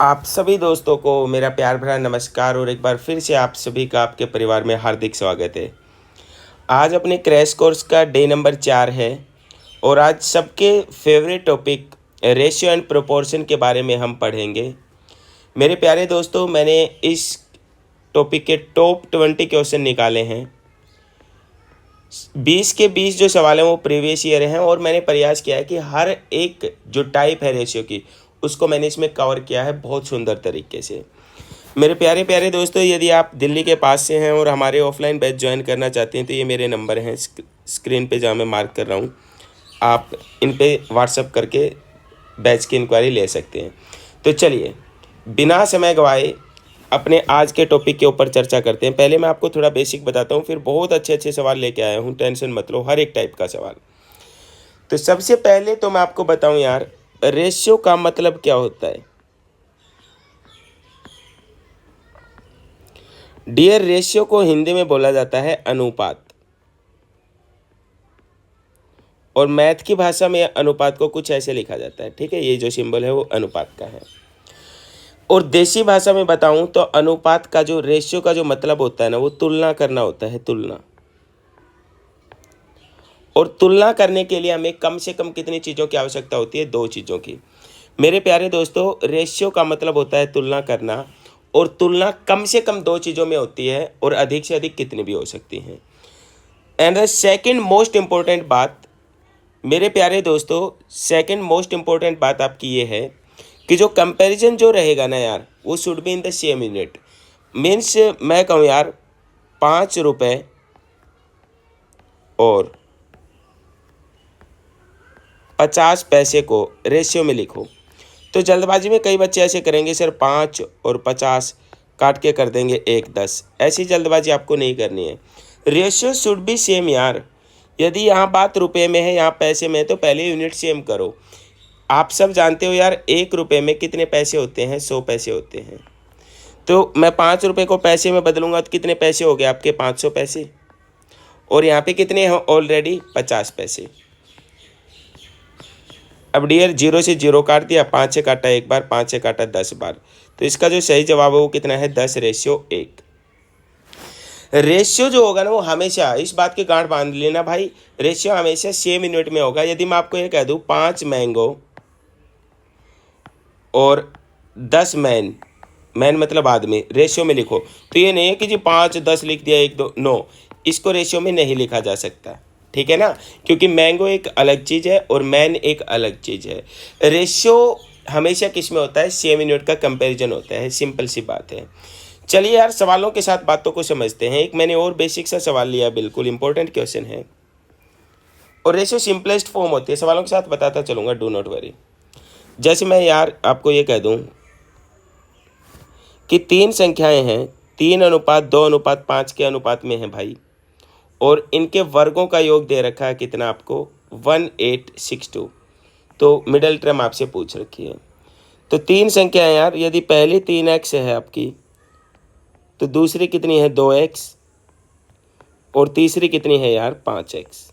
आप सभी दोस्तों को मेरा प्यार भरा नमस्कार और एक बार फिर से आप सभी का आपके परिवार में हार्दिक स्वागत है। आज अपने क्रैश कोर्स का डे नंबर 4 है और आज सबके favourite topic ratio and proportion के बारे में हम पढ़ेंगे। मेरे प्यारे दोस्तों, मैंने इस टॉपिक के टॉप 20 क्वेश्चन निकाले हैं। 20 के 20 जो सवाल हैं वो प्रीवियस ईयर हैं और मैंने प्रयास किया है कि हर एक जो टाइप है रेशियो की उसको मैंने इसमें कवर किया है बहुत सुंदर तरीके से। मेरे प्यारे प्यारे दोस्तों, यदि आप दिल्ली के पास से हैं और हमारे ऑफलाइन बैच ज्वाइन करना चाहते हैं तो ये मेरे नंबर हैं स्क्रीन पे जहाँ मैं मार्क कर रहा हूँ। आप इन पे व्हाट्सअप करके बैच की इंक्वायरी ले सकते हैं। तो चलिए बिना समय गवाए अपने आज के टॉपिक के ऊपर चर्चा करते हैं। पहले मैं आपको थोड़ा बेसिक बताता हूँ, फिर बहुत अच्छे अच्छे सवाल लेके आया हूँ, टेंशन मत लो, हर एक टाइप का सवाल। तो सबसे पहले तो मैं आपको बताऊँ यार, रेशियो का मतलब क्या होता है। डियर, रेशियो को हिंदी में बोला जाता है अनुपात, और मैथ की भाषा में अनुपात को कुछ ऐसे लिखा जाता है। ठीक है, ये जो सिंबल है वो अनुपात का है। और देसी भाषा में बताऊं तो अनुपात का जो रेशियो का जो मतलब होता है ना, वो तुलना करना होता है, तुलना। और तुलना करने के लिए हमें कम से कम कितनी चीज़ों की आवश्यकता होती है? 2 चीज़ों की। मेरे प्यारे दोस्तों, रेशियो का मतलब होता है तुलना करना, और तुलना कम से कम 2 चीज़ों में होती है और अधिक से अधिक कितनी भी हो सकती हैं। And the second most important बात, मेरे प्यारे दोस्तों, सेकेंड मोस्ट इम्पोर्टेंट बात आपकी ये है कि जो कंपैरिजन जो रहेगा ना यार, वो should be in the same unit. Means मैं कहूँ यार 5 रुपये और 50 पैसे को रेशियो में लिखो, तो जल्दबाजी में कई बच्चे ऐसे करेंगे, सर 5 और 50 काट के कर देंगे 1 10। ऐसी जल्दबाजी आपको नहीं करनी है। रेशियो शुड बी सेम यार। यदि यहाँ बात रुपए में है, यहाँ पैसे में है, तो पहले यूनिट सेम करो। आप सब जानते हो यार, 1 रुपये में कितने पैसे होते हैं? 100 पैसे होते हैं। तो मैं 5 रुपये को पैसे में बदलूंगा तो कितने पैसे हो गए आपके? 500 पैसे। और यहाँ पे कितने हैं ऑलरेडी? 50 पैसे। अब डियर, 0 से 0 काट दिया, 5 से काटा 1 बार, 5 से काटा 10 बार, तो इसका जो सही जवाब है वो कितना है? 10:1। रेशियो जो होगा ना, वो हमेशा इस बात की गांठ बांध लेना भाई, रेशियो हमेशा सेम यूनिट में होगा। यदि मैं आपको ये कह दूँ 5 मैंगो और 10 मैन, मैन मतलब आदमी, रेशियो में लिखो, तो ये नहीं है कि जी 5 10 लिख दिया 1 2, नो, इसको रेशियो में नहीं लिखा जा सकता। ठीक है ना, क्योंकि मैंगो एक अलग चीज़ है और मैन एक अलग चीज़ है। रेशियो हमेशा किस में होता है? सेम यूनिट का कंपैरिजन होता है, सिंपल सी बात है। चलिए यार, सवालों के साथ बातों को समझते हैं। एक मैंने और बेसिक सा सवाल लिया, बिल्कुल इंपॉर्टेंट क्वेश्चन है, और रेशियो सिंपलेस्ट फॉर्म होती है। सवालों के साथ बताता चलूँगा, डू नॉट वरी। जैसे मैं यार आपको ये कह दूँ कि 3 संख्याएं हैं, 3:2:5 के अनुपात में हैं भाई, और इनके वर्गों का योग दे रखा है कितना आपको? 1862। तो मिडल टर्म आपसे पूछ रखी है। तो 3 संख्याएं यार, यदि पहली 3x है आपकी, तो दूसरी कितनी है? 2x, और तीसरी कितनी है यार? 5x।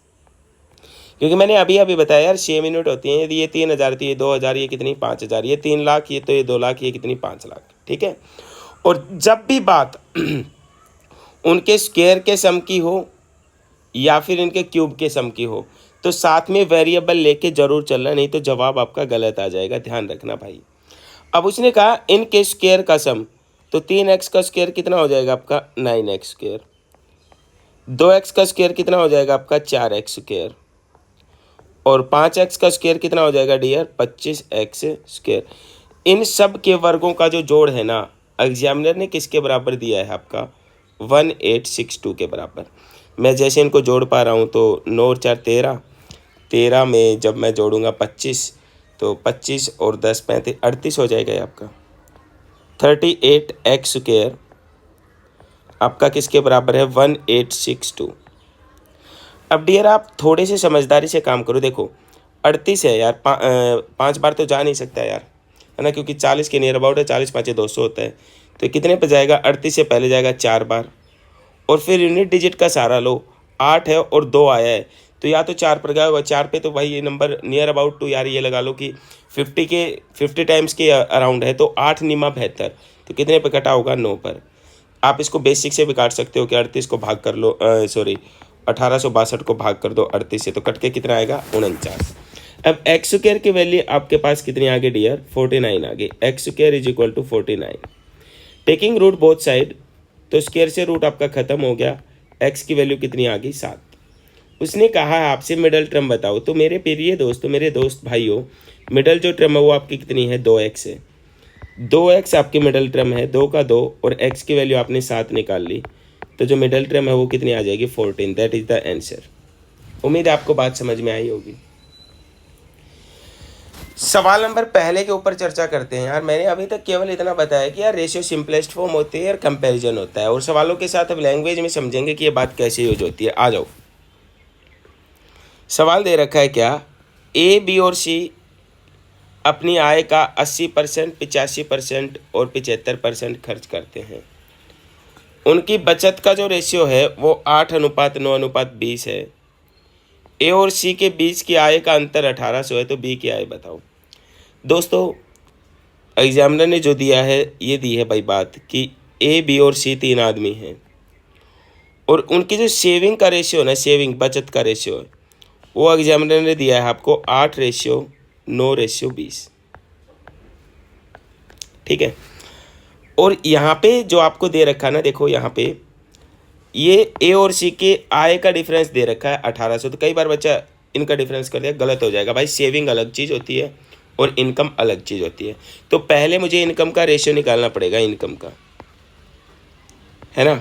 क्योंकि मैंने अभी अभी बताया यार, 6 मिनट होती हैं। यदि ये 3000 थी, ये 2000, ये कितनी? 5000, ये 3 लाख, ये तो ये 2 लाख, ये कितनी? 5 लाख। ठीक है। और जब भी बात उनके स्क्वायर के सम की हो या फिर इनके क्यूब के सम की हो, तो साथ में वेरिएबल लेके जरूर चलना, नहीं तो जवाब आपका गलत आ जाएगा, ध्यान रखना भाई। अब उसने कहा इनके स्क्वायर का सम, तो 3x का स्क्वायर कितना हो जाएगा आपका? 9x square. 2x का स्क्वायर कितना हो जाएगा आपका? 4x square. और 5x का स्क्वायर कितना हो जाएगा डियर? 25x square. इन सब के वर्गों का जो जोड़ है ना, एग्जामिनर ने किसके बराबर दिया है आपका? 1862 के बराबर। मैं जैसे इनको जोड़ पा रहा हूँ, तो 9 और 4 13, 13 में जब मैं जोड़ूंगा 25, तो 25 और 10 35 38 हो जाएगा ये आपका। 38x स्क्वायर आपका किसके बराबर है? 1862। अब डियर आप थोड़े से समझदारी से काम करो। देखो 38 है यार, 5 बार तो जा नहीं सकता यार, है ना, क्योंकि 40 के नियर अबाउट है, 40 5 200 होता है। तो कितने पे जाएगा? 38 से पहले जाएगा 4 बार, और फिर यूनिट डिजिट का सहारा लो। 8 है और 2 आया है, तो या तो 4 पर गया होगा, 4 पे तो भाई ये नंबर नियर अबाउट टू यार ये लगा लो कि 50 टाइम्स के अराउंड है, तो 8 निमा 72, तो कितने पे कटा होगा? 9 पर। आप इसको बेसिक से भी काट सकते हो कि 38 को भाग कर लो, सॉरी 1862 को भाग कर दो 38 से, तो कट के कितना आएगा? 49। अब एक्स स्क्वायर की वैल्यू आपके पास कितनी आ गई डियर? 49 आ गई। X square is equal to 49। Taking root both side, तो स्क्वायर से रूट आपका खत्म हो गया। एक्स की वैल्यू कितनी आ गई? 7। उसने कहा आपसे मिडल टर्म बताओ, तो मेरे प्रिय दोस्तों, मेरे दोस्त भाइयों, मिडल जो टर्म है वो आपकी कितनी है? 2x है। 2x आपकी मिडल टर्म है, 2 का 2, और x की वैल्यू आपने 7 निकाल ली, तो जो मिडल टर्म है वो कितनी आ जाएगी? 14। That is the answer. उम्मीद है आपको बात समझ में आई होगी। सवाल नंबर पहले के ऊपर चर्चा करते हैं। यार मैंने अभी तक केवल इतना बताया कि यार रेशियो सिंपलेस्ट फॉर्म होती है और कंपैरिजन होता है, और सवालों के साथ अब लैंग्वेज में समझेंगे कि ये बात कैसे यूज होती है। आ जाओ, सवाल दे रखा है क्या? ए, बी और सी अपनी आय का 80%, 85% और 75% खर्च करते हैं। उनकी बचत का जो रेशियो है वो 8:9:20 है। ए और सी के बीच की आय का अंतर 1800 है, तो बी की आय बताओ। दोस्तों, एग्जामिनर ने जो दिया है ये दी है भाई बात कि ए, बी और सी 3 आदमी हैं, और उनकी जो सेविंग का रेशियो है ना, सेविंग बचत का रेशियो है, वो एग्जामिनर ने दिया है आपको 8:9:20। ठीक है। और यहाँ पे जो आपको दे रखा है ना, देखो यहाँ पे ये ए और सी के आय का डिफरेंस दे रखा है 1800, तो कई बार बच्चा इनका डिफरेंस कर दिया, गलत हो जाएगा भाई। सेविंग अलग चीज़ होती है और इनकम अलग चीज़ होती है। तो पहले मुझे इनकम का रेशियो निकालना पड़ेगा, इनकम का, है ना।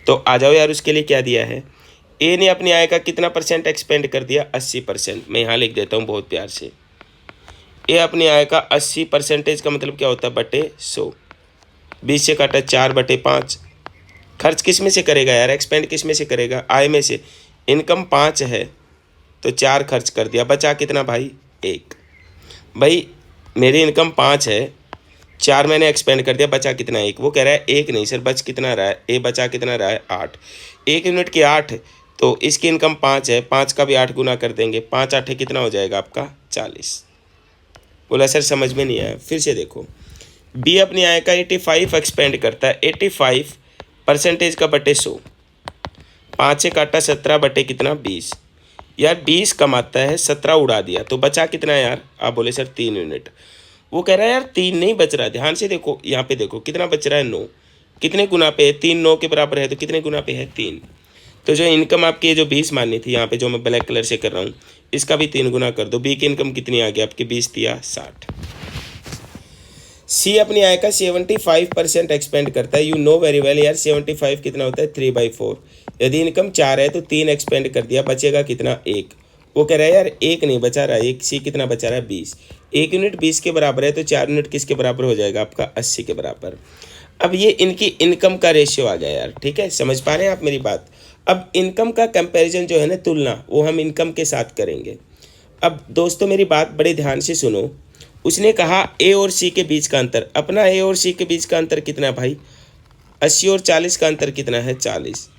तो आ जाओ यार, उसके लिए क्या दिया है? ए ने अपनी आय का कितना परसेंट एक्सपेंड कर दिया? 80%। मैं यहाँ लिख देता हूँ बहुत प्यार से। ए अपनी आय का 80% का मतलब क्या होता है? बटे 100। 20 से काटा 4/5। खर्च किस में से करेगा यार? एक्सपेंड किस में से करेगा? आय में से। इनकम 5 है तो 4 खर्च कर दिया, बचा कितना भाई? 1। भाई मेरी इनकम 5 है, 4 मैंने एक्सपेंड कर दिया, बचा कितना? 1। वो कह रहा है 1 नहीं सर, बच कितना रहा है? ए बचा कितना रहा है? 8। 1 यूनिट की 8, तो इसकी इनकम 5 है, 5 का भी 8 गुना कर देंगे, 5 8 कितना हो जाएगा आपका? 40। बोला सर समझ में नहीं आया। फिर से देखो, बी अपनी आय का 85 एक्सपेंड करता है, 85% का बटे 100। 5 से काटा 17 बटे कितना? 20। यार 20 कमाता है, 17 उड़ा दिया, तो बचा कितना यार? आप बोले सर 3 यूनिट। वो कह रहा है यार 3 नहीं बच रहा, ध्यान से देखो, यहाँ पे देखो कितना बच रहा है? 9। कितने गुना पे है? 3 9 के बराबर है, तो कितने गुना पे है? 3। तो जो इनकम आपकी जो 20 माननी थी, यहाँ पे जो मैं ब्लैक कलर से कर रहा हूँ, इसका भी 3 गुना कर दो। बी की इनकम कितनी आ गई आपकी? 20 दिया 60। सी अपनी आय का 75% एक्सपेंड करता है। यू नो वेरी वेल यार, 75 कितना होता है? 3/4। यदि इनकम 4 है तो 3 एक्सपेंड कर दिया, बचेगा कितना? 1। वो कह रहा है यार 1 नहीं बचा रहा, 1। सी कितना बचा रहा है? 20। 1 यूनिट 20 के बराबर है, तो 4 यूनिट किसके बराबर हो जाएगा आपका? 80 के बराबर। अब ये इनकी इनकम का रेशियो आ गया यार, ठीक है, समझ पा रहे हैं आप मेरी बात। अब इनकम का कंपैरिजन जो है ना, तुलना, वो हम इनकम के साथ करेंगे। अब दोस्तों मेरी बात बड़े ध्यान से सुनो। उसने कहा ए और सी के बीच का अंतर, अपना ए और सी के बीच का अंतर कितना है भाई? 80 और 40 का अंतर कितना है? 40।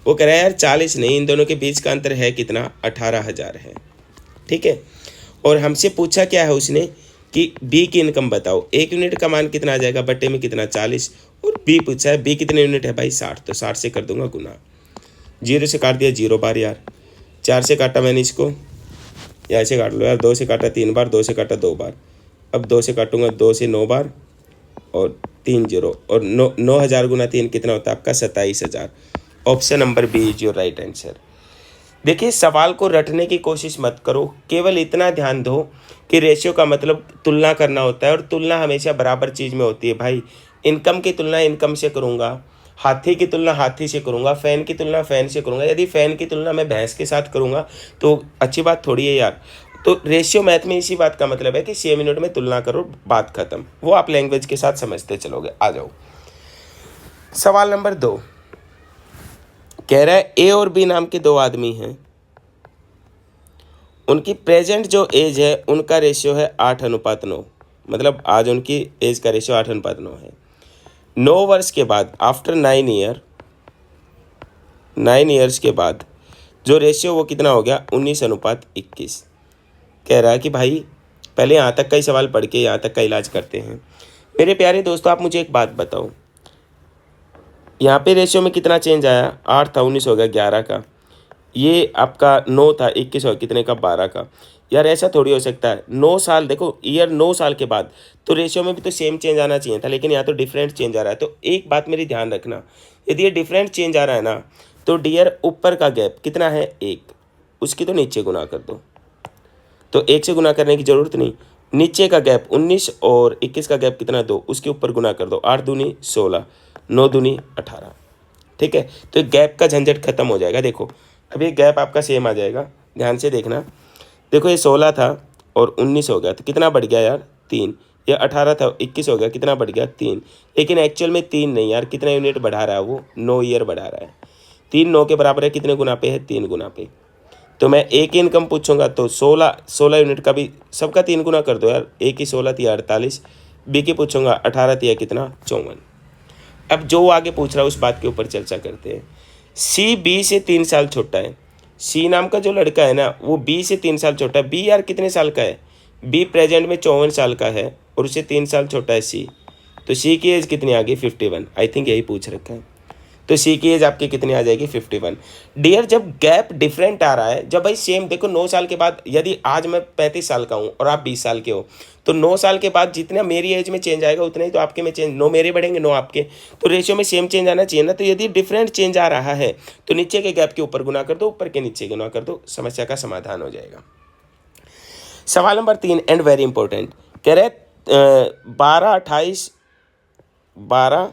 वो कह रहा है यार 40 नहीं, इन दोनों के बीच का अंतर है कितना? 18,000 है। ठीक है। और हमसे पूछा क्या है उसने कि बी की इनकम बताओ। 1 यूनिट का मान कितना आ जाएगा? बटे में कितना? 40। और बी पूछा है, बी कितने यूनिट है भाई? 60। तो 60 से कर दूंगा गुना। 0 से काट दिया 0 बार यार, 4 से काटा मैंने इसको, या ऐसे काट लो यार, 2 से काटा 3 बार, 2 से काटा 2 बार, अब 2 से काटूंगा 2 से 9 बार, और 3 0, और 9,000 गुना 3 कितना होता है आपका? 27,000। Option number B is your right answer. देखिए, सवाल को रटने की कोशिश मत करो, केवल इतना ध्यान दो कि रेशियो का मतलब तुलना करना होता है, और तुलना हमेशा बराबर चीज़ में होती है भाई। इनकम की तुलना इनकम से करूँगा, हाथी की तुलना हाथी से करूँगा, फ़ैन की तुलना फ़ैन से करूँगा। यदि फ़ैन की तुलना मैं भैंस के साथ करूँगा तो अच्छी बात थोड़ी है यार। तो रेशियो मैथ में इसी बात का मतलब है कि 6 मिनट में तुलना करो, बात खत्म। वो आप लैंग्वेज के साथ समझते चलोगे। आ जाओ, सवाल नंबर 2 कह रहा है ए और बी नाम के 2 आदमी हैं, उनकी प्रेजेंट जो एज है उनका रेशियो है 8:9, मतलब आज उनकी एज का रेशियो 8:9 है। 9 वर्ष के बाद, आफ्टर 9 ईयर्स के बाद जो रेशियो वो कितना हो गया 19:21। कह रहा है कि भाई पहले यहाँ तक का ही सवाल पढ़ के यहाँ तक का इलाज करते हैं। मेरे प्यारे दोस्तों, आप मुझे एक बात बताओ, यहाँ पे रेशियो में कितना चेंज आया, 8 था 19 हो गया 11 का, ये आपका 9 था 21 हो कितने का 12 का। यार ऐसा थोड़ी हो सकता है, 9 साल देखो, ईयर 9 साल के बाद तो रेशियो में भी तो सेम चेंज आना चाहिए था, लेकिन यहाँ तो डिफरेंट चेंज आ रहा है। तो एक बात मेरी ध्यान रखना, यदि ये डिफरेंट चेंज आ रहा है ना, तो डियर ऊपर का गैप कितना है 1, उसकी तो नीचे गुना कर दो। तो 1 से गुना करने की ज़रूरत नहीं, नीचे का गैप 19 और 21 का गैप कितना 2, उसके ऊपर गुना कर दो, 8 दूनी 16, 9 दूनी 18। ठीक है, तो एक गैप का झंझट खत्म हो जाएगा। देखो अभी गैप आपका सेम आ जाएगा, ध्यान से देखना। देखो ये 16 था और 19 हो गया तो कितना बढ़ गया यार 3, ये 18 था 21 हो गया कितना बढ़ गया 3, लेकिन एक्चुअल में 3 नहीं यार, कितना यूनिट बढ़ा रहा है वो 9 ईयर बढ़ा रहा है। 3 9 के बराबर है, कितने गुना पे है 3 गुना पे। तो मैं एक इनकम पूछूंगा तो 16 यूनिट का भी सबका 3 गुना कर दो यार, एक ही 16 थी 48, बी की पूछूंगा 18 थी कितना 54। अब जो आगे पूछ रहा है उस बात के ऊपर चर्चा करते हैं। सी बी से 3 साल छोटा है, सी नाम का जो लड़का है ना वो बी से 3 साल छोटा है। बी यार कितने साल का है, बी प्रेजेंट में 54 साल का है और उससे 3 साल छोटा है सी। तो सी की एज कितनी आ गई 51, आई थिंक यही पूछ रखा है। तो सी की एज आपकी कितनी आ जाएगी 51। डियर जब गैप डिफरेंट आ रहा है, जब भाई सेम देखो 9 साल के बाद, यदि आज मैं 35 साल का हूँ और आप 20 साल के हो, तो 9 साल के बाद जितना मेरी एज में चेंज आएगा उतना ही तो आपके में चेंज, 9 मेरे बढ़ेंगे 9 आपके, तो रेशियो में सेम चेंज आना चाहिए ना। तो यदि डिफरेंट चेंज आ रहा है तो नीचे के गैप के ऊपर गुना कर दो, ऊपर के नीचे गुना कर दो, समस्या का समाधान हो जाएगा। सवाल नंबर 3 एंड वेरी इंपॉर्टेंट, कह रहे 12 28 12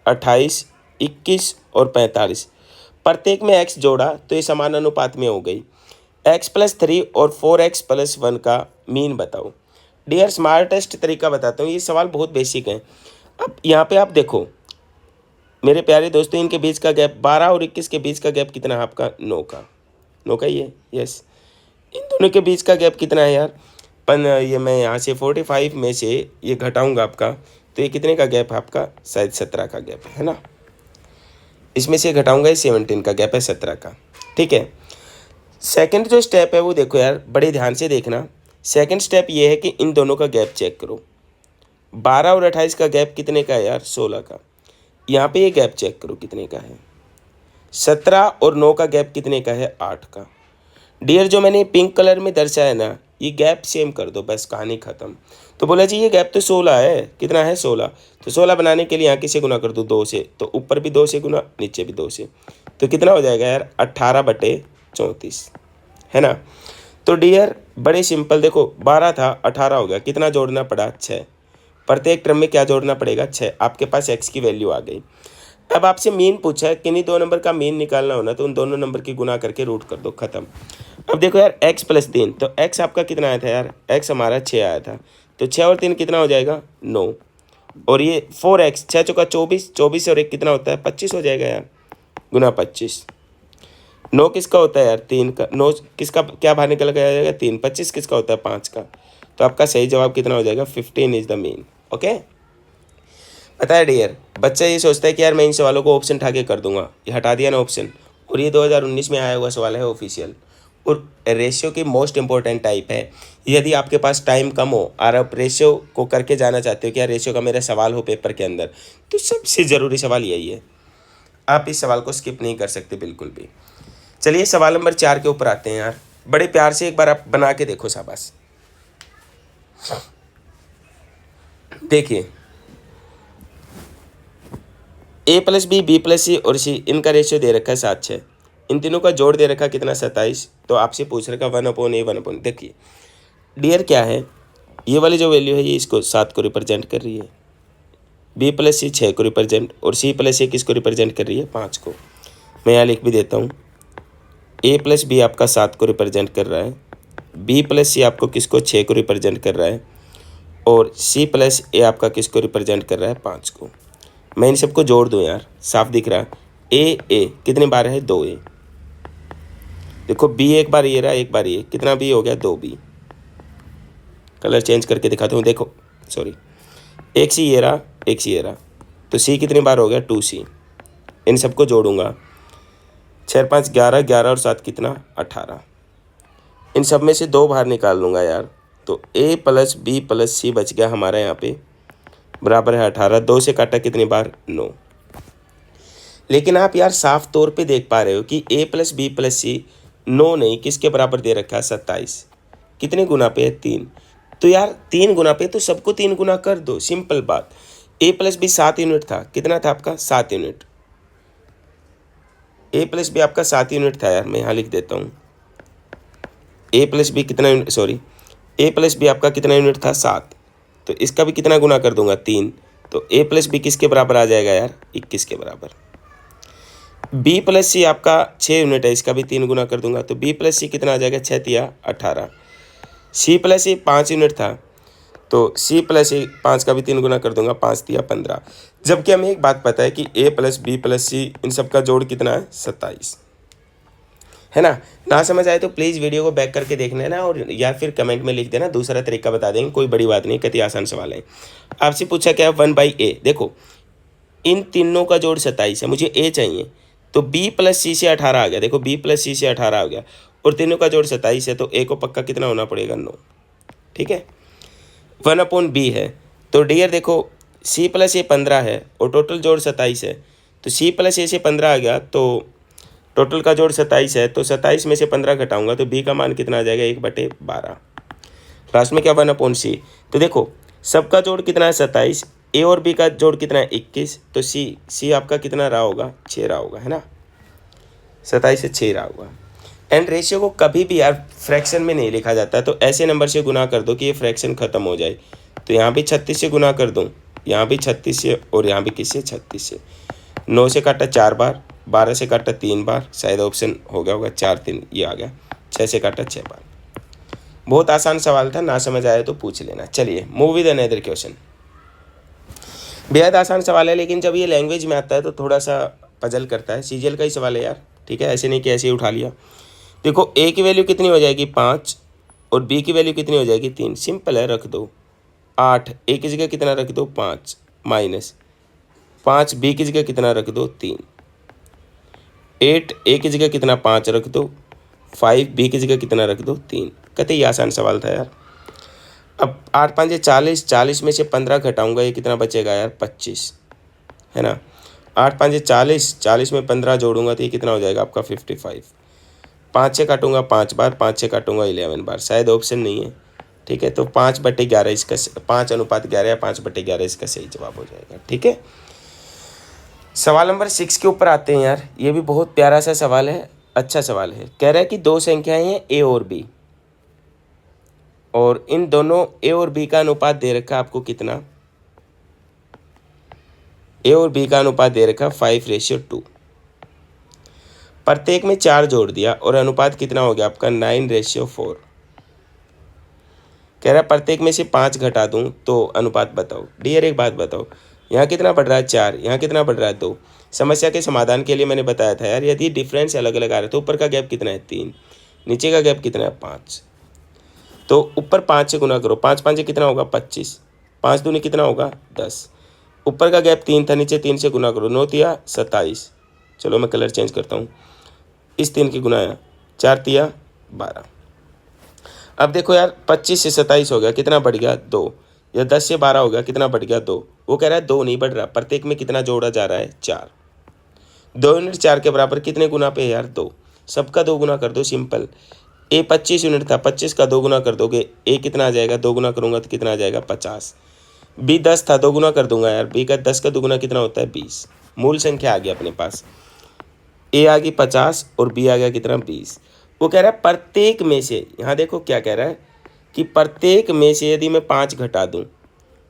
28 21 और 45 प्रत्येक में x जोड़ा तो ये समान अनुपात में हो गई। x+3 और 4x+1 का मीन बताओ। डियर स्मार्टेस्ट तरीका बताता हूँ, ये सवाल बहुत बेसिक है। अब यहाँ पे आप देखो मेरे प्यारे दोस्तों, इनके बीच का गैप 12 और 21 के बीच का गैप कितना है आपका 9 का, 9 का ही है, यस। इन दोनों के बीच का गैप कितना है यार, ये मैं यहाँ से 45 में से ये घटाऊंगा आपका, तो ये कितने का गैप है आपका, शायद 17 का गैप है ना। इसमें से घटाऊंगा, ये 17 का गैप है 17 का। ठीक है, सेकंड जो स्टेप है वो देखो यार, बड़े ध्यान से देखना। सेकंड स्टेप ये है कि इन दोनों का गैप चेक करो। 12 और 28 का गैप कितने का है यार 16 का। यहाँ पे ये गैप चेक करो कितने का है, 17 और 9 का गैप कितने का है 8 का। डियर जो मैंने पिंक कलर में दर्शाया ना, ये गैप सेम कर दो, बस कहानी खत्म। तो बोला जी ये गैप तो 16 है, कितना है 16, तो 16 बनाने के लिए यहाँ किसे गुना कर दो 2 से, तो ऊपर भी 2 से गुना नीचे भी 2 से, तो कितना हो जाएगा यार 18/34, है ना। तो डियर बड़े सिंपल, देखो 12 था 18 हो गया, कितना जोड़ना पड़ा 6, प्रत्येक क्रम में क्या जोड़ना पड़ेगा 6, आपके पास x की वैल्यू आ गई। अब आपसे मीन पूछा है, किन्हीं दो नंबर का मीन निकालना होना तो उन दोनों नंबर की गुना करके रूट कर दो, खत्म। अब देखो यार x+3, तो x आपका कितना आया था यार, x हमारा 6 आया था, तो 6 और 3 कितना हो जाएगा 9, और ये 4x 6 चौका 24, 24 और 1 कितना होता है 25 हो जाएगा यार, गुना 25। 9 किसका होता है यार 3 का, 9 किसका क्या बाहर निकल के आ जाएगा 3, 25 किसका होता है 5 का, तो आपका सही जवाब कितना हो जाएगा 15 इज द मीन। ओके, पता है डियर, बच्चा ये सोचता है कि यार मैं इन सवालों को ऑप्शन उठा के कर दूंगा, ये हटा दिया ना ऑप्शन, और ये 2019 में आया हुआ सवाल है ऑफिशियल, और रेशियो की मोस्ट इंपॉर्टेंट टाइप है। यदि आपके पास टाइम कम हो और आप रेशियो को करके जाना चाहते हो कि यार रेशियो का मेरा सवाल हो पेपर के अंदर, तो सबसे ज़रूरी सवाल यही है, आप इस सवाल को स्किप नहीं कर सकते बिल्कुल भी। चलिए सवाल नंबर 4 के ऊपर आते हैं यार, बड़े प्यार से एक बार आप बना के देखो शाबाश। देखिए a+b b+c और c, इनका रेशियो दे रखा है 7:6, इन तीनों का जोड़ दे रखा कितना 27, तो आपसे पूछ रखा 1/a 1/। देखिए डियर क्या है, ये वाली जो वैल्यू है ये इसको 7 को रिप्रेजेंट कर रही है, b+c 6 को रिप्रेजेंट, और c+a किसको रिप्रेजेंट कर रही है 5 को। मैं यहाँ लिख भी देता हूँ, a+b आपका 7 को रिप्रेजेंट कर रहा है, b+c आपको किसको 6 को रिप्रेजेंट कर रहा है, और c+a आपका किसको रिप्रेजेंट कर रहा है 5 को। मैं इन सबको जोड़ दूँ यार, साफ दिख रहा है, a कितने बार है 2a, देखो b एक बार ये रहा एक बार ये, कितना b हो गया 2b। कलर चेंज करके दिखाता हूँ, देखो सॉरी, एक सी ये रहा एक सी ये रहा, तो c कितनी बार हो गया 2c। इन सबको जोड़ूंगा, 6 5 11, 11 और 7 कितना 18। इन सब में से 2 बाहर निकाल लूँगा यार, तो a प्लस बी प्लस सी बच गया हमारा यहाँ पे, बराबर है 18। 2 से काटा कितनी बार 9। लेकिन आप यार साफ तौर पे देख पा रहे हो कि a प्लस बी प्लस सी 9 नहीं, किसके बराबर दे रखा है 27। कितने गुना पे है 3। तो यार 3 गुना पे तो सबको 3 गुना कर दो, सिंपल बात। a प्लस बी 7 यूनिट था, कितना था आपका 7 यूनिट। a प्लस बी आपका 7 यूनिट था यार, मैं यहाँ लिख देता हूँ। a प्लस बी कितना unit, sorry a plus B आपका कितना यूनिट था 7, तो इसका भी कितना गुना कर दूंगा 3, तो a प्लस बी किसके बराबर आ जाएगा यार 21 के बराबर। b प्लस सी आपका 6 यूनिट है, इसका भी 3 गुना कर दूंगा, तो b प्लस सी कितना आ जाएगा 6 तिया 18। c प्लस सी 5 यूनिट था, तो c प्लस सी 5 का भी 3 गुना कर दूंगा, 5 तिया 15। जबकि हमें एक बात पता है कि a प्लस बी प्लस सी इन सब का जोड़ कितना है 27, है ना समझ आए तो प्लीज़ वीडियो को बैक करके देखना है ना, और या फिर कमेंट में लिख देना, दूसरा तरीका बता देंगे, कोई बड़ी बात नहीं, कितनी आसान सवाल है। आपसे पूछा क्या 1/a, देखो इन तीनों का जोड़ 27 है, मुझे a चाहिए, तो b प्लस सी से 18 आ गया। देखो b प्लस सी से 18 आ गया और तीनों का जोड़ 27 है, तो a को पक्का कितना होना पड़ेगा 9। ठीक है, 1/b है, तो डियर देखो c प्लस ए 15 है और टोटल जोड़ 27 है, तो c प्लस ए से 15 आ गया, तो टोटल का जोड़ 27 है, तो 27 में से 15 घटाऊंगा तो b का मान कितना आ जाएगा 1/12। लास्ट में क्या 1/c। तो देखो सबका जोड़ कितना है 27, a और b का जोड़ कितना है 21, तो c आपका कितना रहा होगा 6 रहा होगा, है ना 27 से 6 रहा होगा। एंड रेशियो को कभी भी यार फ्रैक्शन में नहीं लिखा जाता, तो ऐसे नंबर से गुना कर दो कि ये फ्रैक्शन खत्म हो जाए। तो यहाँ भी 36 से गुना कर दूँ, यहाँ भी 36 से, और यहाँ भी किससे 36 से। 9 से काटा 4 बार, 12 से काटा 3 बार, शायद ऑप्शन हो गया होगा 4 3 ये आ गया, 6 से काटा 6 बार। बहुत आसान सवाल था, ना समझ आया तो पूछ लेना। चलिए मूव विद अनदर क्वेश्चन। बेहद आसान सवाल है, लेकिन जब ये लैंग्वेज में आता है तो थोड़ा सा पजल करता है। सीजीएल का ही सवाल है यार, ठीक है, ऐसे नहीं कि ऐसे ही उठा लिया। देखो a की वैल्यू कितनी हो जाएगी 5 और b की वैल्यू कितनी हो जाएगी 3, सिंपल है, रख दो 8, a की जगह कितना रख दो 5, माइनस 5 b की जगह कितना रख दो 3, 8 a की जगह कितना 5 रख दो, 5 b की जगह कितना रख दो 3। कतई आसान सवाल था यार। अब 8 5 40, 40 में से 15 घटाऊंगा, ये कितना बचेगा यार 25, है ना। 8 5 40, 40 में 15 जोड़ूंगा तो ये कितना हो जाएगा आपका 55। 5 से काटूंगा 5 बार, 5 से काटूंगा 11 बार, शायद ऑप्शन नहीं है, ठीक है। तो 5/11 इसका 5:11 या 5/11 इसका सही जवाब हो जाएगा, ठीक है। सवाल नंबर 6 के ऊपर आते हैं यार, ये भी बहुत प्यारा सा सवाल है, अच्छा सवाल है। कह रहा है कि 2 संख्याएं हैं a और b, और इन दोनों a और b का अनुपात दे रखा है आपको कितना, a और b का अनुपात दे रखा 5:2। प्रत्येक में 4 जोड़ दिया और अनुपात कितना हो गया आपका 9:4। कह रहा है प्रत्येक में से 5 घटा दूं तो अनुपात बताओ। डियर एक बात बताओ, यहाँ कितना बढ़ रहा है 4, यहाँ कितना बढ़ रहा है 2। समस्या के समाधान के लिए मैंने बताया था यार, यदि डिफरेंस अलग अलग आ रहा है तो ऊपर का गैप कितना है 3, नीचे का गैप कितना है 5, तो ऊपर 5 से गुना करो, 5 5 कितना होगा 25, 5 दूनी कितना होगा 10। ऊपर का गैप 3 था, नीचे 3 से गुना करो, 9 तिया 27। चलो मैं कलर चेंज करता हूँ, इस 3 की गुना 4 तिया 12। अब देखो यार 25 से 27 हो गया, कितना बढ़ गया 2, या 10 से 12 हो गया, कितना बढ़ गया 2। वो कह रहा है 2 नहीं बढ़ रहा, प्रत्येक में कितना जोड़ा जा रहा है 4। 2 यूनिट 4 के बराबर कितने गुना पे है यार 2, सबका 2 गुना कर दो, सिंपल। a 25 यूनिट था, 25 का 2 गुना कर दोगे a कितना आ जाएगा, 2 गुना करूंगा तो कितना आ जाएगा 50। b 10 था, 2 गुना कर दूंगा यार, b का 10 का 2 गुना कितना होता है 20। मूल संख्या आ गई अपने पास, a आ गई 50 और b आ गया कितना 20। वो कह रहा है प्रत्येक में से, यहाँ देखो क्या कह रहा है कि प्रत्येक में से यदि मैं 5 घटा दूँ,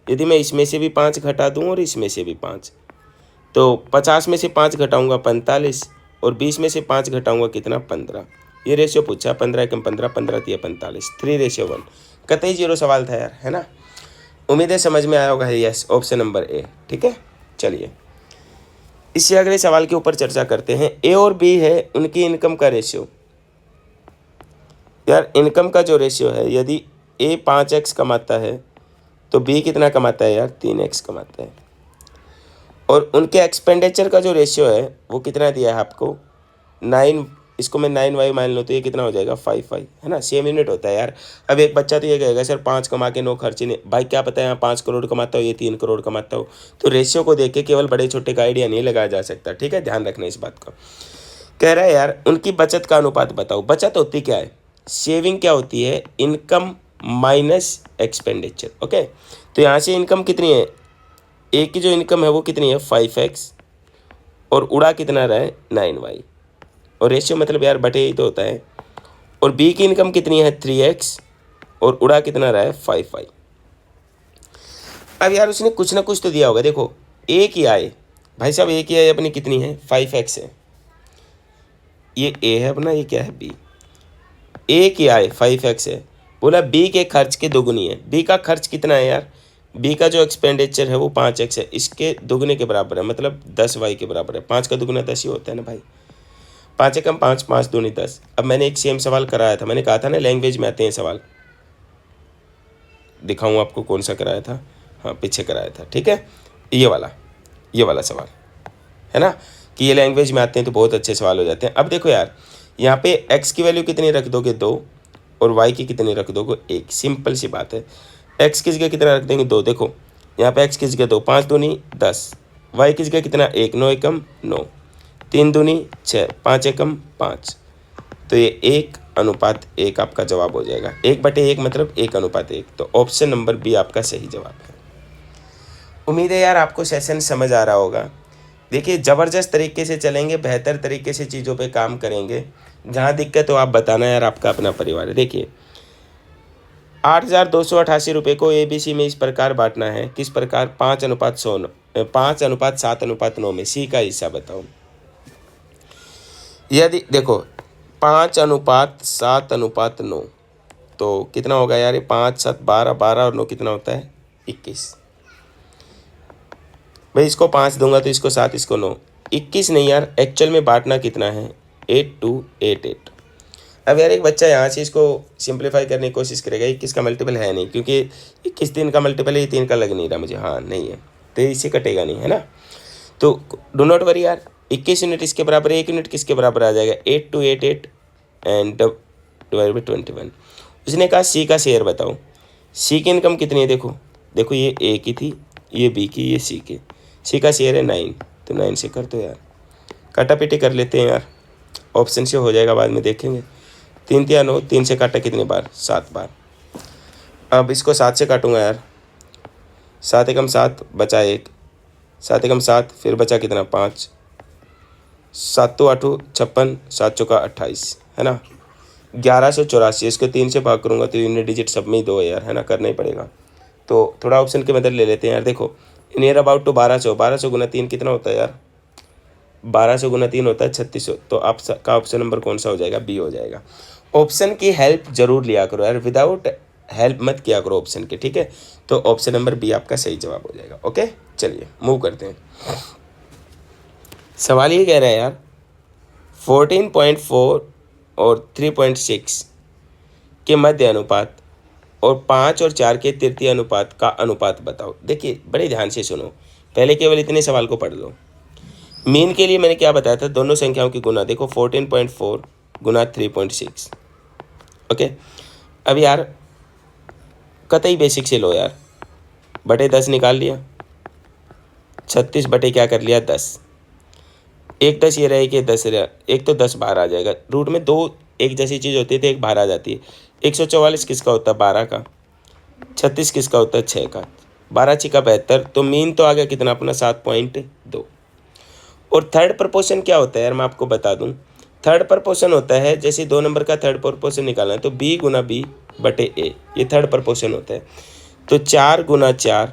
यदि मैं इसमें से भी 5 घटा दूँ और इसमें से भी 5, तो 50 में से 5 घटाऊँगा 45 और 20 में से 5 घटाऊँगा कितना 15। ये रेशियो पूछा, 15 एकम 15, 15 तिया 45, 3:1। कतई जीरो सवाल था यार, है ना। उम्मीद है समझ में आया होगा, यस ऑप्शन नंबर ए, ठीक है। चलिए इससे अगले सवाल के ऊपर चर्चा करते हैं। ए और बी है उनकी इनकम का रेशियो। यार इनकम का जो रेशियो है, यदि ए 5x कमाता है तो बी कितना कमाता है यार 3x कमाता है। और उनके एक्सपेंडिचर का जो रेशियो है वो कितना दिया है आपको 9, इसको मैं 9y मान लूँ तो ये कितना हो जाएगा 5y, है ना, सेम यूनिट होता है यार। अब एक बच्चा तो ये कहेगा सर 5 कमा के 9 खर्चे नहीं, भाई क्या पता है यहाँ 5 करोड़ कमाता हो ये 3 करोड़ कमाता हो। तो रेशियो को देख के केवल बड़े छोटे का आइडिया नहीं लगाया जा सकता, ठीक है, ध्यान रखना इस बात का। कह रहा है यार उनकी बचत का अनुपात बताओ। बचत होती क्या है, सेविंग क्या होती है, इनकम माइनस एक्सपेंडिचर। ओके, तो यहाँ से इनकम कितनी है, ए की जो इनकम है वो कितनी है 5x, और उड़ा कितना रहा है 9y, और रेशियो मतलब यार बटे ही तो होता है। और बी की इनकम कितनी है 3x, और उड़ा कितना रहा है 5y। अब यार उसने कुछ ना कुछ तो दिया होगा। देखो ए की आय, भाई साहब ए की आय अपनी कितनी है 5x है, ये ए है अपना, ये क्या है बी। ए की आय 5x है, बोला बी के खर्च के दोगुनी है। बी का खर्च कितना है यार, बी का जो एक्सपेंडिचर है वो 5x है, इसके दोगुने के बराबर है, मतलब 10y के बराबर है। 5 का दुगुना 10 ही होता है ना भाई, 5 एकम 5, 5 दूनी 10। अब मैंने एक सेम सवाल कराया था, मैंने कहा था ना लैंग्वेज में आते हैं सवाल, दिखाऊँ आपको कौन सा कराया था, हाँ पीछे कराया था, ठीक है, ये वाला सवाल है ना, कि ये लैंग्वेज में आते हैं तो बहुत अच्छे सवाल हो जाते हैं। अब देखो यार यहाँ पे x की वैल्यू कितनी रख दोगे 2, और y की कितनी रख दोगे 1, सिंपल सी बात है। x की जगह कितना रख देंगे 2, देखो यहाँ पे x की जगह 2, 5 दूनी 10, y की जगह कितना 1, 9 एकम 9, 3 दूनी 6, 5 एकम 5, तो ये 1:1 आपका जवाब हो जाएगा। 1/1 मतलब 1:1, तो ऑप्शन नंबर बी आपका सही जवाब है। उम्मीद है यार आपको सेशन समझ आ रहा होगा। देखिए ज़बरदस्त तरीके से चलेंगे, बेहतर तरीके से चीज़ों पे काम करेंगे। जहाँ दिक्कत हो आप बताना यार, आपका अपना परिवार है। देखिए 8,288 रुपये को ABC में इस प्रकार बांटना है, किस प्रकार, 5:7:9 में, सी का हिस्सा बताओ। यदि देखो 5:7:9 तो कितना होगा यार, ये 5, 7, 12, 12 और 9 कितना होता है 21। भाई इसको 5 दूंगा तो इसको 7, इसको 9, 21 नहीं यार, एक्चुअल में बांटना कितना है 8288। अब यार एक बच्चा यहाँ से इसको सिंप्लीफाई करने की कोशिश करेगा, 21 का मल्टीपल है नहीं, क्योंकि 21 3 का मल्टीपल है, ये 3 का लग नहीं रहा मुझे, हाँ नहीं है, तो इससे कटेगा नहीं, है ना। तो डो नॉट वरी यार, 21 यूनिट इसके बराबर है, 1 यूनिट किसके बराबर आ जाएगा 8288 एंड डिवाइड बाई 21। उसने कहा सी का शेयर बताओ। सी की इनकम कितनी है, देखो देखो ये ए की थी, ये बी की, ये सी की, सी का शेयर है 9, तो 9 से कर दो यार, काटा पीटी कर लेते हैं यार, ऑप्शन से हो जाएगा बाद में देखेंगे। 3 3 9, 3 से काटा कितने बार 7 बार। अब इसको 7 से काटूंगा यार, 7 एकम 7 बचा 1, 7 एकम 7 फिर बचा कितना 5, 7 तो 8 56, 7 चौका 28, है ना। 1184, इसको 3 से भाग करूँगा तो यूनिट डिजिट सब में ही 2 है यार, है ना, करना ही पड़ेगा। तो थोड़ा ऑप्शन की मदद ले लेते हैं यार। देखो नियर अबाउट टू 1200, 1200 गुना 3 कितना होता है यार, 1200 गुना 3 होता है 3600। तो आपका ऑप्शन नंबर कौन सा हो जाएगा, बी हो जाएगा। ऑप्शन की हेल्प जरूर लिया करो यार, विदाउट हेल्प मत किया करो ऑप्शन के, ठीक है। तो ऑप्शन नंबर बी आपका सही जवाब हो जाएगा। ओके चलिए मूव करते हैं। सवाल ये कह रहा है यार 14.4 और 3.6 के मध्य अनुपात और 5 और 4 के तृतीय अनुपात का अनुपात बताओ। देखिए बड़े ध्यान से सुनो, पहले केवल इतने सवाल को पढ़ लो। मीन के लिए मैंने क्या बताया था, दोनों संख्याओं की गुना, देखो 14.4 गुना 3.6। ओके अब यार कतई बेसिक से लो यार, बटे 10 निकाल लिया, 36 बटे क्या कर लिया 10, एक 10 ये रहे कि 10 रहा, एक तो 10 बाहर आ जाएगा। रूट में 2 एक जैसी चीज़ होती है तो एक बाहर आ जाती है। 144 किसका होता है 12 का, 36 किसका होता है 6 का, 12 6 72, तो मीन तो आ गया कितना अपना 7.2। और थर्ड प्रपोर्शन क्या होता है यार, मैं आपको बता दूं, थर्ड प्रपोर्शन होता है जैसे 2 नंबर का थर्ड प्रपोर्शन निकालना है तो b गुना b बटे a, ये थर्ड प्रपोर्शन होता है। तो 4 गुना 4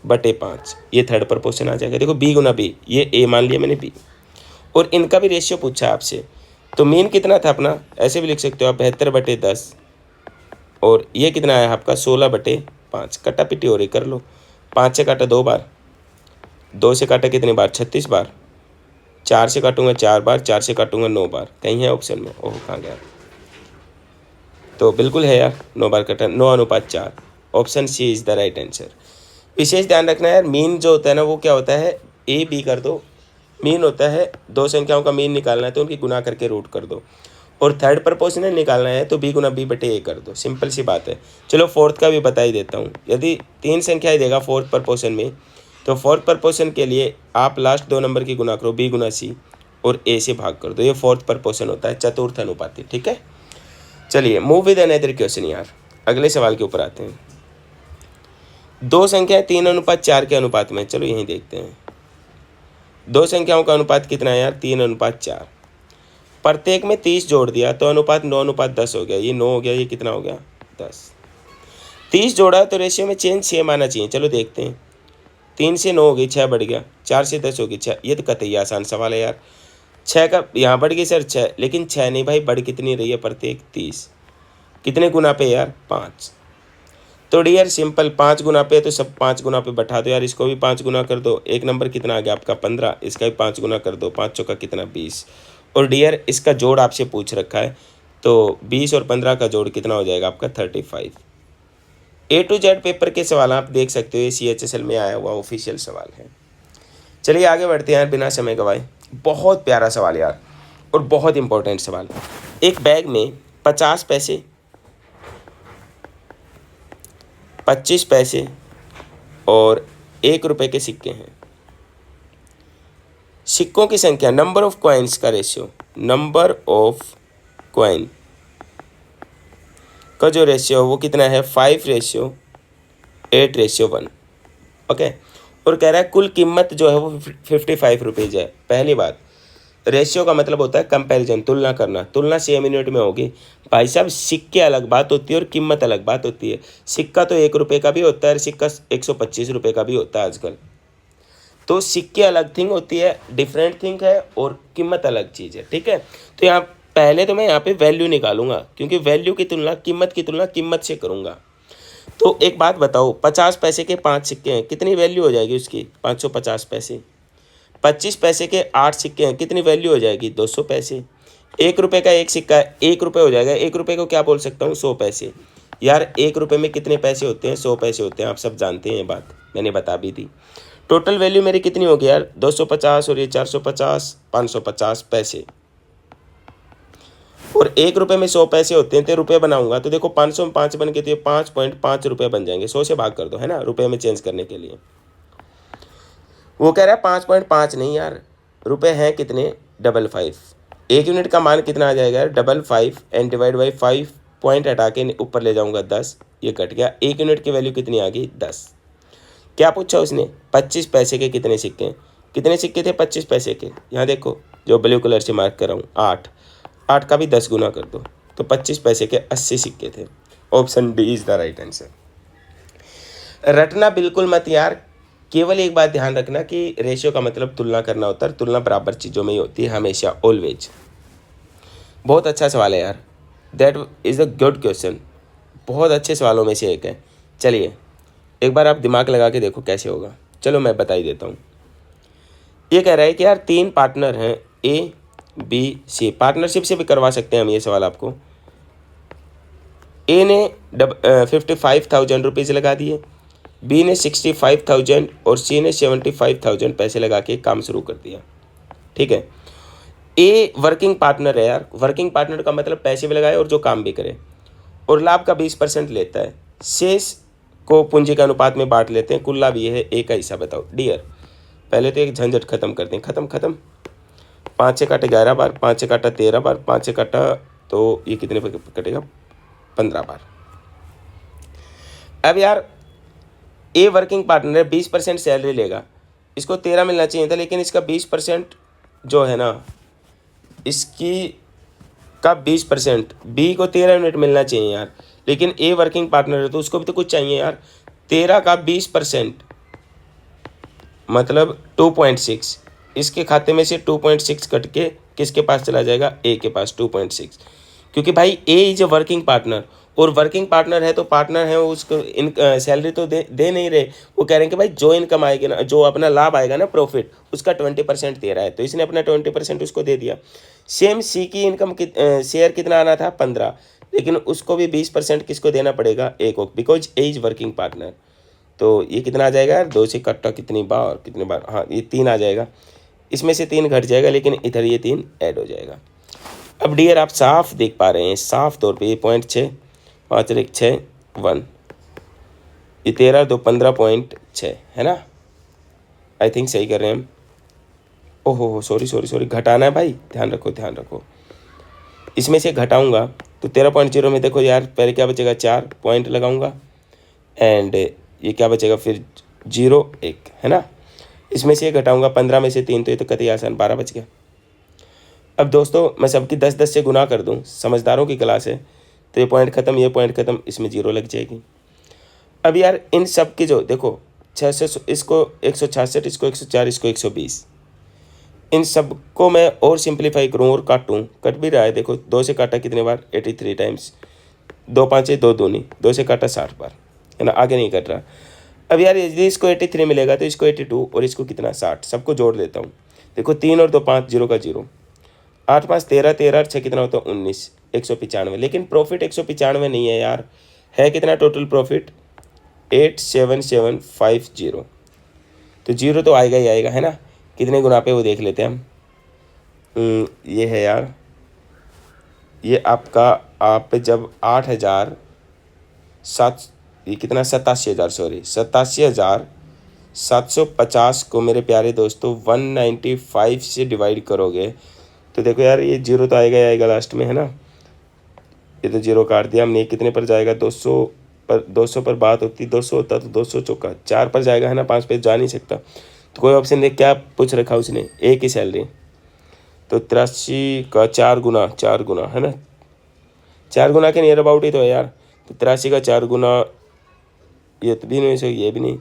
बटे 5 ये थर्ड प्रपोर्शन आ जाएगा। देखो b गुना b, ये a मान लिया मैंने b, और इनका भी रेशियो पूछा आपसे। तो मीन कितना था अपना, ऐसे भी लिख सकते हो आप 72/10, और ये कितना है आपका 16/5, कटा पिटी और कर लो। 5 से काटा 2 बार, 2 से काटा कितनी बार 36 बार, 4 से काटूंगा 4 बार, 4 से काटूंगा 9 बार। कहीं है ऑप्शन में, ओह कहाँ गया, तो बिल्कुल है यार 9 बार कटा, 9:4, option C is the right answer. विशेष ध्यान रखना यार, मीन जो होता है ना वो क्या होता है, ए बी कर दो, मीन होता है, दो संख्याओं का मीन निकालना है तो उनकी गुना करके रूट कर दो, और थर्ड प्रोपोर्शनल निकालना है तो b गुना b बटे a कर दो। सिंपल सी बात है। चलो फोर्थ का भी बता ही देता हूँ। यदि 3 संख्याएं देगा फोर्थ प्रोपोर्शन में, तो फोर्थ प्रोपोर्शन के लिए आप लास्ट 2 नंबर की गुना करो, b गुना c और a से भाग कर दो। ये फोर्थ प्रोपोर्शन होता है, चतुर्थ अनुपाती। ठीक है, चलिए मूव विद अनदर क्वेश्चन यार। अगले सवाल के ऊपर आते हैं। दो संख्याएं 3:4 के अनुपात में, चलो यहीं देखते हैं। दो संख्याओं का अनुपात कितना है यार? 3:4। प्रत्येक में 30 जोड़ दिया तो अनुपात 9:10 हो गया। ये 9 हो गया, ये कितना हो गया? 10। 30 जोड़ा तो रेशियो में चेंज 6 माना चाहिए। चलो देखते हैं। 3 से 9 हो गई, 6 बढ़ गया। 4 से 10 हो गई, 6। ये तो कतई आसान सवाल है यार। 6 का यहाँ बढ़ गई सर 6, लेकिन 6 नहीं भाई, बढ़ कितनी रही है? प्रत्येक 30। कितने गुना पे यार? 5। तो डियर सिंपल 5 गुना पे, तो सब 5 गुना पे बैठा दो यार। इसको भी 5 गुना कर दो। एक नंबर कितना आ गया आपका? 15। इसका भी 5 गुना कर दो। 5 चौका कितना? 20। और डियर इसका जोड़ आपसे पूछ रखा है, तो 20 और 15 का जोड़ कितना हो जाएगा आपका? 35। A to Z पेपर के सवाल आप देख सकते हो, ये CHSL में आया हुआ ऑफिशियल सवाल है। चलिए आगे बढ़ते हैं यार बिना समय गवाए। बहुत प्यारा सवाल यार, और बहुत इंपॉर्टेंट सवाल। एक बैग में 50 पैसे, 25 पैसे और 1 रुपये के सिक्के हैं। सिक्कों की संख्या, नंबर ऑफ कॉइन्स का रेशियो, नंबर ऑफ कॉइन का जो रेशियो वो कितना है? 5:8:1। ओके, और कह रहा है कुल कीमत जो है वो 55 रुपीज़ है। पहली बात, रेशियो का मतलब होता है कंपैरिजन, तुलना करना। तुलना सेम यूनिट में होगी। भाई साहब सिक्के अलग बात होती है और कीमत अलग बात होती है। सिक्का तो 1 रुपये का भी होता है और सिक्का 125 रुपये का भी होता है आजकल। तो सिक्के अलग थिंग होती है, डिफरेंट थिंग है, और कीमत अलग चीज़ है। ठीक है, तो यहाँ पहले तो मैं यहाँ पे वैल्यू निकालूंगा, क्योंकि वैल्यू की तुलना कीमत कीमत से करूँगा। तो एक बात बताओ, 50 पैसे के 5 सिक्के हैं, कितनी वैल्यू हो जाएगी उसकी? 550 पैसे। 25 पैसे के 8 सिक्के हैं, कितनी वैल्यू हो जाएगी? 200 पैसे। 1 रुपये का एक सिक्का है, 1 रुपये हो जाएगा। 1 रुपये को क्या बोल सकता हूँ? 100 पैसे। यार 1 रुपये में कितने पैसे होते हैं? 100 पैसे होते हैं। आप सब जानते हैं ये बात, मैंने बता भी दी। टोटल वैल्यू मेरी कितनी होगी यार? 250 और ये 450, 550 पैसे। और 1 रुपये में 100 पैसे होते हैं, तो रुपये बनाऊंगा तो देखो 500 में 5 बन के, तो ये 5.5 रुपये बन जाएंगे। 100 से भाग कर दो, है ना, रुपये में चेंज करने के लिए। वो कह रहा है 5.5 नहीं यार, रुपये हैं कितने? 55। 1 यूनिट का मान कितना आ जाएगा यार? 55 एंड डिवाइड बाई 5, पॉइंट हटा के ऊपर ले जाऊंगा 10, ये कट गया। 1 यूनिट की वैल्यू कितनी आ गई? 10। क्या पूछा उसने? 25 पैसे के कितने सिक्के हैं? कितने सिक्के थे 25 पैसे के? यहाँ देखो जो ब्लू कलर से मार्क कर रहा हूँ, 8। 8 का भी 10 गुना कर दो, तो 25 पैसे के 80 सिक्के थे। Option D is the right answer. रटना बिल्कुल मत यार, केवल एक बात ध्यान रखना कि रेशियो का मतलब तुलना करना होता है। तुलना बराबर चीज़ों में ही होती है हमेशा, ऑलवेज। बहुत अच्छा सवाल है यार, that is a good question. बहुत अच्छे सवालों में से एक है। चलिए एक बार आप दिमाग लगा के देखो कैसे होगा। चलो मैं बता ही देता हूँ। ये कह रहा है कि यार 3 पार्टनर हैं, A B C। पार्टनरशिप से भी करवा सकते हैं हम ये सवाल आपको। A ने 55,000 रुपीज़ लगा दिए, B ने 65,000 और C ने 75,000 पैसे लगा के काम शुरू कर दिया। ठीक है, A वर्किंग पार्टनर है यार। वर्किंग पार्टनर का मतलब पैसे भी लगाए और जो काम भी करे, और लाभ का 20% लेता है। शेष को पूंजी के अनुपात में बांट लेते हैं। कुल लाभ ये है, A का हिस्सा बताओ। डियर पहले तो एक झंझट खत्म करते हैं। खत्म। 5 से काटे 11 बार, 5 से काटा 13 बार, 5 से काटा तो ये कितने पर कटेगा? 15 बार। अब यार A वर्किंग पार्टनर है, 20% सैलरी लेगा। इसको 13 मिलना चाहिए था, लेकिन इसका 20% जो है ना, इसकी का 20%, B को 13 यूनिट मिलना चाहिए यार, लेकिन A वर्किंग पार्टनर है तो उसको भी तो कुछ चाहिए यार। 13 का 20% मतलब 2.6। इसके खाते में से 2.6 कट के किसके पास चला जाएगा? A के पास 2.6। क्योंकि भाई A is a working partner, और वर्किंग पार्टनर है तो पार्टनर है, उसको सैलरी तो दे नहीं रहे। वो कह रहे हैं कि भाई जो इनकम आएगी ना, जो अपना लाभ आएगा ना, प्रॉफिट, उसका 20% दे रहा है, तो इसने अपना 20% उसको दे दिया। सेम C की इनकम शेयर कितना आना था? 15, लेकिन उसको भी 20% किसको देना पड़ेगा? A को, because A is working partner. तो ये कितना आ जाएगा यार? 2 से कट्टा कितनी बार? हाँ ये 3 आ जाएगा। इसमें से 3 घट जाएगा, लेकिन इधर ये 3 ऐड हो जाएगा। अब डियर आप साफ देख पा रहे हैं, साफ तौर पे ये पॉइंट 6, 5 और 1 6 1, ये 13 2 15.6 है ना। आई थिंक सही कर रहे हैं हम। ओहो सॉरी घटाना है भाई, ध्यान रखो। इसमें से घटाऊंगा तो 13.0 में देखो यार, पहले क्या बचेगा, 4 पॉइंट लगाऊंगा एंड ये क्या बचेगा फिर 0 1 है ना। इसमें से घटाऊंगा 15 में से 3, तो ये तो कतई आसान 12 बच गया। अब दोस्तों मैं सबकी 10 से गुना कर दूं, समझदारों की क्लास है, तो ये पॉइंट ख़त्म, ये पॉइंट ख़त्म, इसमें 0 लग जाएगी। अब यार इन सब की जो देखो 600, इसको 166, इसको 104, इसको 120, इन सब को मैं और सिंप्लीफाई करूँ और काटूँ, कट भी रहा है देखो, 2 से काटा कितने बार, 83 टाइम्स, 2 5 2 दूनी, 2 से काटा 60 बार है ना, आगे नहीं कट रहा। अब यार यदि इसको 83 मिलेगा तो इसको 82 और इसको कितना 60, सबको जोड़ देता हूँ। देखो 3 और 2 5, 0 का 0, 8 5 13, 13 और 6 कितना होता है 19, 195। लेकिन प्रॉफिट 195 नहीं है यार, है कितना टोटल प्रॉफिट 87750। तो 0 तो आएगा ही आएगा है ना। कितने गुना पे वो देख लेते हैं हम। ये है यार, ये आपका आप जब 8,007, ये कितना 87,000 सॉरी 87,750 को मेरे प्यारे दोस्तों 195 से डिवाइड करोगे तो देखो यार ये 0 तो आएगा ही आएगा लास्ट में है ना। ये तो 0 काट दिया हमने, कितने पर जाएगा 200 पर बात होती, 200 होता तो 200 चौका 4 पर जाएगा है ना, 5 पे जा नहीं सकता। तो कोई ऑप्शन देख, क्या पूछ रखा उसने, एक ही सैलरी, तो 83 का 4 गुना है ना, 4 गुना के नियर अबाउट ही तो है यार। तो 83 का 4 गुना, ये तो भी नहीं सो, ये भी नहीं,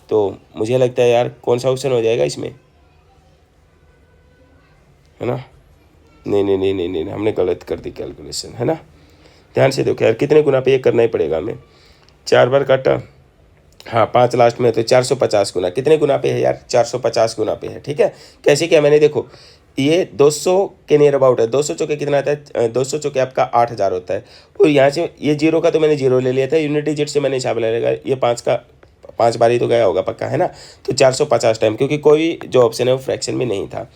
तो मुझे लगता है यार कौन सा ऑप्शन हो जाएगा इसमें, है ना। नहीं, हमने गलत कर दी कैलकुलेशन है ना। ध्यान से देखो यार, कितने गुना पे ये करना ही पड़ेगा हमें, 4 बार काटा, हाँ 5 लास्ट में, तो 450 गुना, कितने गुना पे है यार 450 गुना पे है। ठीक है, कैसे किया मैंने, देखो ये 200 के नियर अबाउट है, 200 चौके कितना आता है, 200 चौके आपका 8,000 होता है, और यहाँ से ये 0 का तो मैंने 0 ले लिया था, यूनिट डिजिट से मैंने हिसाब ले लेगा, ये 5 का 5 बार ही तो गया होगा पक्का है ना। तो 450 टाइम, क्योंकि कोई जो ऑप्शन है वो फ्रैक्शन में नहीं था।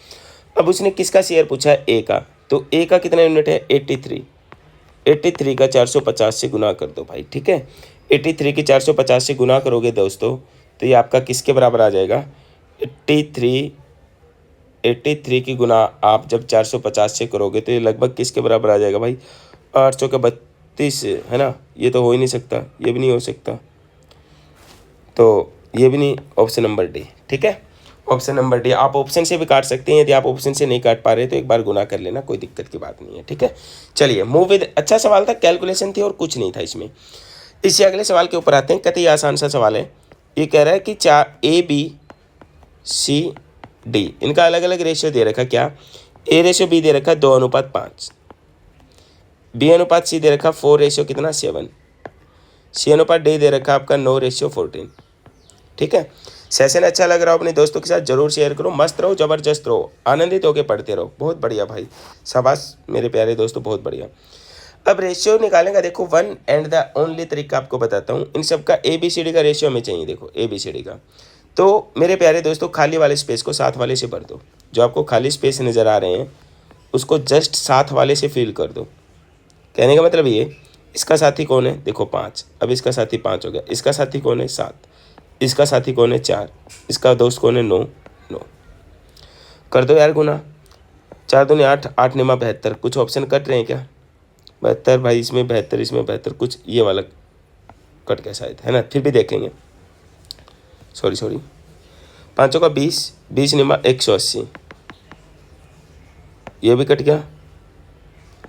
अब उसने किसका शेयर पूछा है, ए का, तो ए का कितना यूनिट है 83 का 450 से गुना कर दो भाई। ठीक है, 83 की 450 से गुना करोगे दोस्तों तो ये आपका किसके बराबर आ जाएगा, 83 की गुना आप जब 450 से करोगे तो ये लगभग किसके बराबर आ जाएगा भाई, 800 का 32 है ना। ये तो हो ही नहीं सकता, ये भी नहीं हो सकता, तो ये भी नहीं, ऑप्शन नंबर डी। ठीक है, ऑप्शन नंबर डी। आप ऑप्शन से भी काट सकते हैं, यदि आप ऑप्शन से नहीं काट पा रहे तो एक बार गुना कर लेना, कोई दिक्कत की बात नहीं है। ठीक है, चलिए मूव विद, अच्छा सवाल था, कैलकुलेशन थी और कुछ नहीं था इसमें। इससे अगले सवाल के ऊपर आते हैं, कतई आसान सा सवाल है। ये कह रहा है कि 4 ABCD इनका अलग अलग रेशियो दे रखा, क्या A/B दे रखा 2:5, B/C दे रखा 4 कितना 7, C/D दे रखा आपका 9:14। ठीक है, सेशन अच्छा लग रहा हो अपने दोस्तों के साथ जरूर शेयर करो, मस्त रहो, जबरदस्त रहो, आनंदित होकर पढ़ते रहो। बहुत बढ़िया भाई, शाबाश मेरे प्यारे दोस्तों, बहुत बढ़िया। अब रेशियो निकालेगा, देखो 1 एंड द ओनली तरीका आपको बताता हूँ। इन सब का ABCD का रेशियो हमें चाहिए, देखो ABCD का। तो मेरे प्यारे दोस्तों खाली वाले स्पेस को साथ वाले से भर दो, जो आपको खाली स्पेस नज़र आ रहे हैं उसको जस्ट साथ वाले से फिल कर दो। कहने का मतलब ये, इसका साथी कौन है, देखो 5, अब इसका साथी 5 हो गया, इसका साथी कौन है 7, इसका साथी कौन है 4, इसका दोस्त कौन है 9 कर दो यार गुना, 4 दूनी 8, 8 निमा 72, कुछ ऑप्शन कट रहे हैं क्या, 72 भाई, इसमें 72, इसमें 72, कुछ ये वाला कट गया शायद है ना, फिर भी देखेंगे, सॉरी 5 का 20, 20 निमा 180, ये भी कट गया,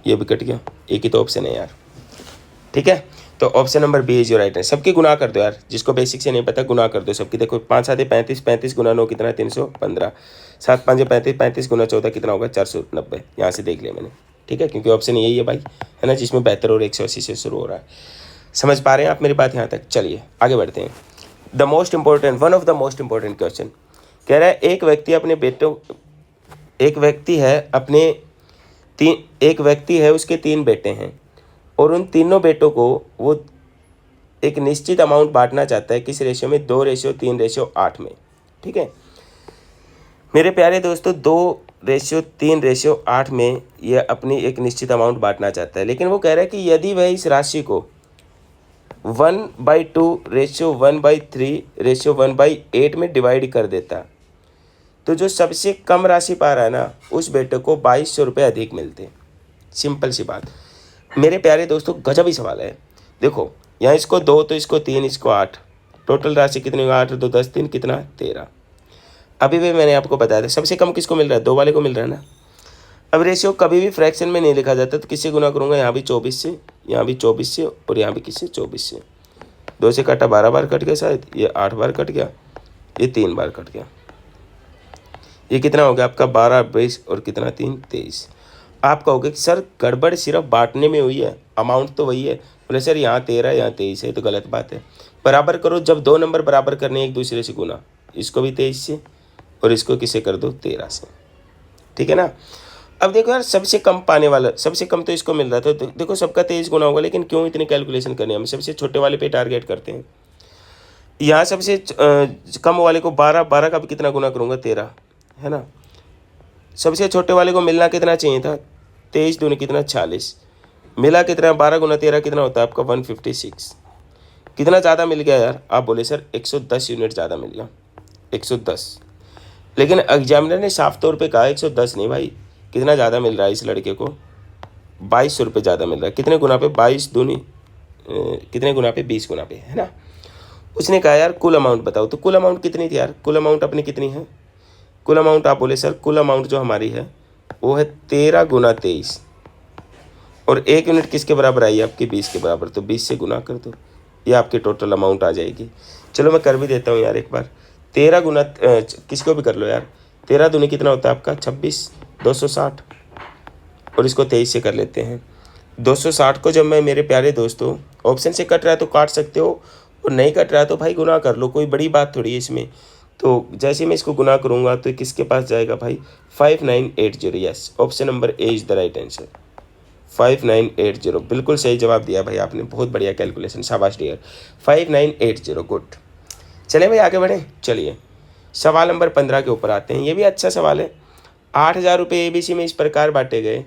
ये भी कट गया, एक ही तो ऑप्शन है यार। ठीक है, तो option number B is your right है। सबकी गुना कर दो यार, जिसको बेसिक से नहीं पता गुना कर दो सबकी। देखो 5 7 35, 35 गुना 9 कितना 315, 7 5 35, 35 गुना 14 कितना होगा 490। यहाँ से देख लिया मैंने। ठीक है, क्योंकि ऑप्शन यही है भाई, है ना, जिसमें 72 और 180 से शुरू हो रहा है। समझ पा रहे हैं आप मेरी बात यहाँ तक। चलिए आगे बढ़ते हैं। The most important, one of the most important question कह रहा है, एक व्यक्ति है उसके 3 बेटे हैं और उन तीनों बेटों को वो एक निश्चित अमाउंट बांटना चाहता है, किस रेशियो में, 2:3:8 में। ठीक है, मेरे प्यारे दोस्तों 2:3:8 में यह अपनी एक निश्चित अमाउंट बांटना चाहता है, लेकिन वो कह रहा है कि यदि वह इस राशि को 1/2:1/3:1/8 में डिवाइड कर देता तो जो सबसे कम राशि पा रहा है ना, उस बेटे को 2200 रुपये अधिक मिलते। सिंपल सी बात। मेरे प्यारे दोस्तों गजब ही सवाल है। देखो यहाँ इसको 2 तो इसको 3 इसको 8, टोटल राशि कितनी होगी? 8 2 10 3 कितना? 13। अभी भी मैंने आपको बताया था सबसे कम किसको मिल रहा है? 2 वाले को मिल रहा है ना। अब रेशियो कभी भी फ्रैक्शन में नहीं लिखा जाता, तो किससे गुना करूँगा? यहाँ भी 24 से, यहाँ भी 24 से, और यहाँ भी किससे? 24 से। 2 से काटा 12 बार कट गया शायद, ये 8 बार कट गया, ये 3 बार कट गया। ये कितना हो गया आपका? 12 22 और कितना 3 23। आप कहोगे कि सर गड़बड़ सिर्फ बांटने में हुई है, अमाउंट तो वही है। बोले सर यहाँ 13 यहाँ 23 है, तो गलत बात है। बराबर करो, जब 2 नंबर बराबर करने एक दूसरे से गुना, इसको भी 23 से और इसको किसे कर दो? 13 से। ठीक है ना। अब देखो यार सबसे कम पाने वाला, सबसे कम तो इसको मिल रहा था, तो देखो सबका 23 गुना होगा, लेकिन क्यों इतनी कैलकुलेशन करनी है? हम सबसे छोटे वाले पे टारगेट करते हैं। यहाँ सबसे कम वाले को 12 12 का भी कितना गुना करूँगा? 13, है ना। सबसे छोटे वाले को मिलना कितना चाहिए था? 23 दूनी कितना? 46। मिला कितना? 12 गुना 13 कितना होता है आपका? 156। कितना ज़्यादा मिल गया यार? आप बोले सर 110 यूनिट ज़्यादा मिल गया, 110। लेकिन एग्जामिनर ने साफ तौर पे कहा 110 नहीं भाई, कितना ज़्यादा मिल रहा है इस लड़के को? 2200 रुपये ज़्यादा मिल रहा है। कितने गुना पे? 22 दूनी कितने गुना पे? 20 गुना पे, है ना। उसने कहा यार कुल अमाउंट बताओ, तो कुल अमाउंट कितनी थी यार? कुल अमाउंट अपनी कितनी है? कुल अमाउंट आप बोले सर कुल अमाउंट जो हमारी है वो है 13 गुना 23, और 1 यूनिट किसके बराबर आई? आपकी 20 के बराबर, तो 20 से गुना कर दो, ये आपकी टोटल अमाउंट आ जाएगी। चलो मैं कर भी देता हूँ यार एक बार। 13 गुना किसको भी कर लो यार, 13 दूनी कितना होता है आपका? 26, 260, और इसको 23 से कर लेते हैं। 260 को जब मैं मेरे प्यारे दोस्तों ऑप्शन से कट रहा है तो काट सकते हो, और नहीं कट रहा है तो भाई गुना कर लो, कोई बड़ी बात थोड़ी है इसमें। तो जैसे मैं इसको गुना करूँगा तो किसके पास जाएगा भाई? 5980। Yes, option number A is the right answer, 5980। बिल्कुल सही जवाब दिया भाई आपने, बहुत बढ़िया कैलकुलेशन, शाबाश डियर, 5980। गुड। चले भाई आगे बढ़ें। चलिए सवाल नंबर 15 के ऊपर आते हैं। ये भी अच्छा सवाल है। 8000 रुपये ABC में इस प्रकार बांटे गए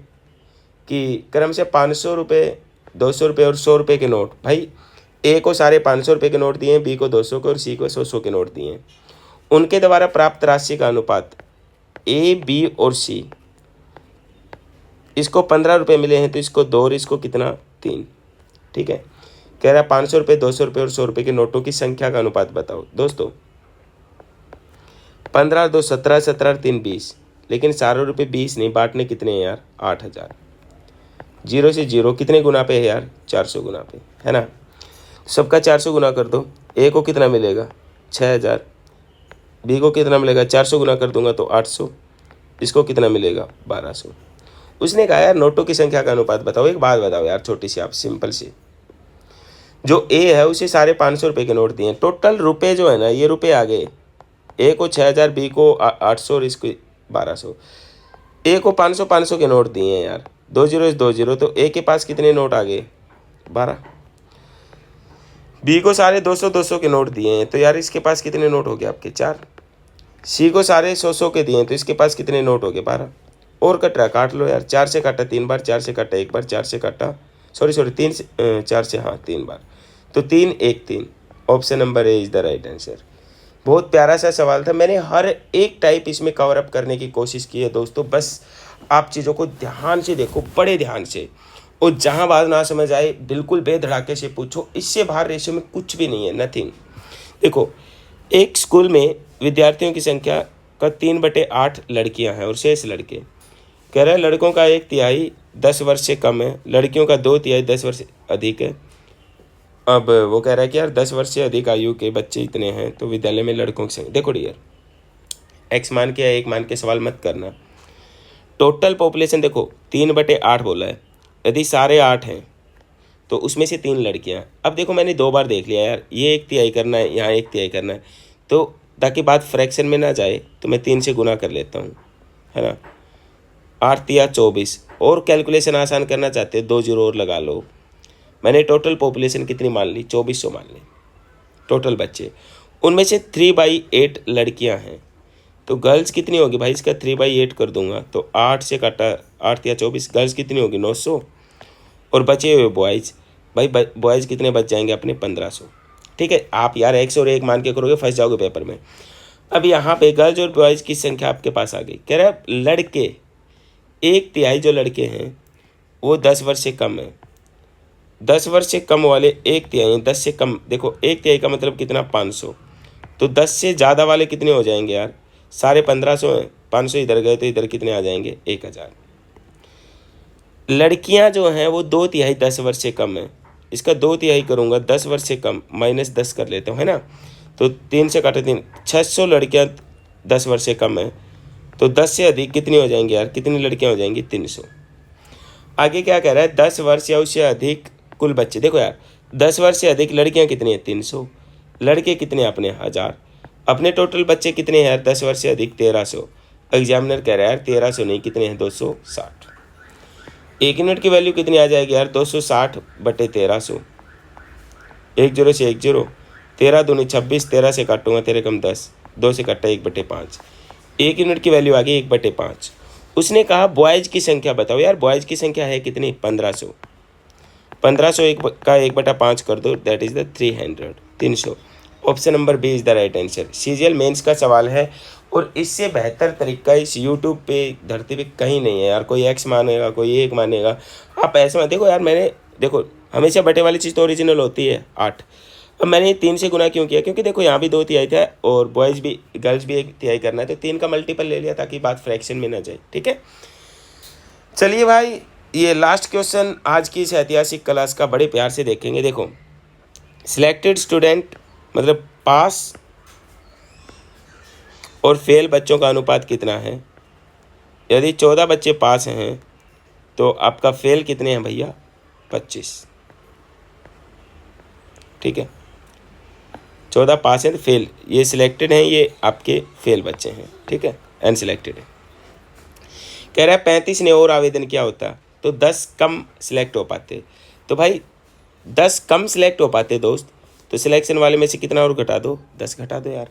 कि क्रम से 500 रुपये, 200 रुपये और 100 रुपये के नोट। भाई ए को सारे 500 रुपये के नोट दिए हैं, बी को 200 के और सी को 100 के नोट दिए हैं। उनके द्वारा प्राप्त राशि का अनुपात ए बी और सी, इसको 15 रुपये मिले हैं तो इसको 2 और इसको कितना? 3। ठीक है। कह रहा है 500 रुपये, 200 रुपये और 100 रुपये के नोटों की संख्या का अनुपात बताओ। दोस्तों 15 2 17 17 3 20, लेकिन सारे रुपये 20 नहीं, बांटने कितने हैं यार? 8000। 0 से 0 कितने गुना पे है यार? 400 गुना पे, है ना। सबका 400 गुना कर दो। ए को कितना मिलेगा? 6000। बी को कितना मिलेगा? 400 गुना कर दूंगा तो 800। इसको कितना मिलेगा? 1200। उसने कहा यार नोटों की संख्या का अनुपात बताओ। एक बात बताओ यार छोटी सी, आप सिंपल सी, जो ए है उसे सारे 500 रुपये के नोट दिए, टोटल रुपए जो है ना ये रुपए आ गए। ए को 6000, बी को 800 और इसको 1200। ए को 500 500 के नोट दिए हैं यार, 2 0 2 0, तो ए के पास कितने नोट आ गए? 12। बी को सारे 200 200 के नोट दिए हैं, तो यार इसके पास कितने नोट हो गए आपके? 4। सी को सारे 100 के दिए हैं, तो इसके पास कितने नोट हो गए? 12। और कट रहा, काट लो यार। 4 से काटा 3 बार, 4 से काटा 1 बार, 4 से काटा 3 से 4 से, हाँ 3 बार, तो 3 1 3। Option number A is the right answer. बहुत प्यारा सा सवाल था। मैंने हर एक टाइप इसमें कवर अप करने की कोशिश की है दोस्तों। बस आप चीज़ों को ध्यान से देखो, बड़े ध्यान से, और जहाँ बात ना समझ आए बिल्कुल बेधड़ाके से पूछो। इससे बाहर रेशियो में कुछ भी नहीं है, नथिंग। देखो एक स्कूल में विद्यार्थियों की संख्या का 3/8 लड़कियां हैं और शेष लड़के। कह रहे हैं लड़कों का 1/3 10 वर्ष से कम है, लड़कियों का 2/3 10 वर्ष से अधिक है। अब वो कह रहा है कि यार 10 वर्ष से अधिक आयु के बच्चे इतने हैं, तो विद्यालय में लड़कों की संख्या। देखो डियर, एक्स मान के या 1 मान के सवाल मत करना। टोटल पॉपुलेशन देखो 3/8 बोला है, यदि सारे 8 हैं तो उसमें से 3 लड़कियां। अब देखो मैंने 2 बार देख लिया यार, ये 1/3 करना है, यहाँ 1/3 करना है, तो ताकि बात फ्रैक्शन में ना जाए तो मैं 3 से गुना कर लेता हूँ, है ना। 8 3 24, और कैलकुलेशन आसान करना चाहते हैं 2 0 और लगा लो। मैंने टोटल पॉपुलेशन कितनी मान ली? 2400 मान ली टोटल बच्चे। उनमें से 3/8 लड़कियां हैं, तो गर्ल्स कितनी होगी भाई, इसका 3/8 कर दूंगा तो 8 से काटा 8 या 24, गर्ल्स कितनी होगी 900, और बचे हुए बॉयज़, भाई बॉयज़ कितने बच जाएंगे अपने 1500। ठीक है, आप यार 100 और 1 मान के करोगे फंस जाओगे पेपर में। अब यहाँ पे गर्ल्स और बॉयज़ की संख्या आपके पास आ गई। कह रहा है लड़के 1/3 जो लड़के हैं वो 10 वर्ष से कम है, 10 वर्ष से कम वाले 1/3, 10 से कम, देखो 1/3 का मतलब कितना 500, तो 10 से ज़्यादा वाले कितने हो जाएंगे यार, सारे 1500 हैं, 500 इधर गए तो इधर कितने आ जाएंगे 1000। लड़कियां जो हैं वो 2/3 10 वर्ष से कम है, इसका 2/3 करूँगा 10 वर्ष से कम -10 कर लेता हूँ, है ना, तो 3 से काटे 3, 600 लड़कियां 10 वर्ष से कम है, तो 10 से अधिक कितनी हो जाएंगी यार, कितनी लड़कियां हो जाएंगी 300। आगे क्या कह रहा है, 10 वर्ष या उससे अधिक कुल बच्चे, देखो यार 10 वर्ष से अधिक लड़कियां कितनी हैं 300, लड़के कितने अपने 1000, अपने टोटल बच्चे कितने हैं यार 10 वर्ष से अधिक 1300। एग्जामिनर कह रहा है यार 1300 नहीं, कितने हैं 260। 1 यूनिट की वैल्यू कितनी आ जाएगी यार 260/1300, 1 0 से 1 0, 13 दूनी 26, 13 से काटूंगा 13 कम 10, 2 से कट्टा 1/5, 1 यूनिट की वैल्यू आ गई 1/5। उसने कहा बॉयज़ की संख्या बताओ, यार बॉयज़ की संख्या है कितनी 1500, 1500 का 1/5 कर दो, that is the 300। Option number B is the right answer. CGL mains का सवाल है और इससे बेहतर तरीका इस यूट्यूब पे धरती पे कहीं नहीं है यार। कोई x मानेगा, कोई 1 मानेगा, आप ऐसे मत देखो यार। मैंने देखो हमेशा बटे वाली चीज़ तो ओरिजिनल होती है 8। अब मैंने 3 से गुना क्यों किया, क्योंकि देखो यहाँ भी 2/3 था और बॉयज़ भी गर्ल्स भी 1/3 करना है, तो 3 का मल्टीपल ले लिया ताकि बात फ्रैक्शन में ना जाए। ठीक है, चलिए भाई ये लास्ट क्वेश्चन आज की इस ऐतिहासिक क्लास का बड़े प्यार से देखेंगे। देखो सिलेक्टेड स्टूडेंट मतलब पास और फेल बच्चों का अनुपात कितना है। यदि 14 बच्चे पास हैं तो आपका फेल कितने हैं भैया 25। ठीक है, 14 पास हैं तो फेल, ये सिलेक्टेड हैं, ये आपके फेल बच्चे हैं। ठीक है, अनसिलेक्टेड है। कह रहा है 35 ने और आवेदन किया होता तो 10 कम सिलेक्ट हो पाते। तो भाई 10 कम सिलेक्ट हो पाते दोस्त, तो सिलेक्शन वाले में से कितना और घटा दो, 10 घटा दो यार।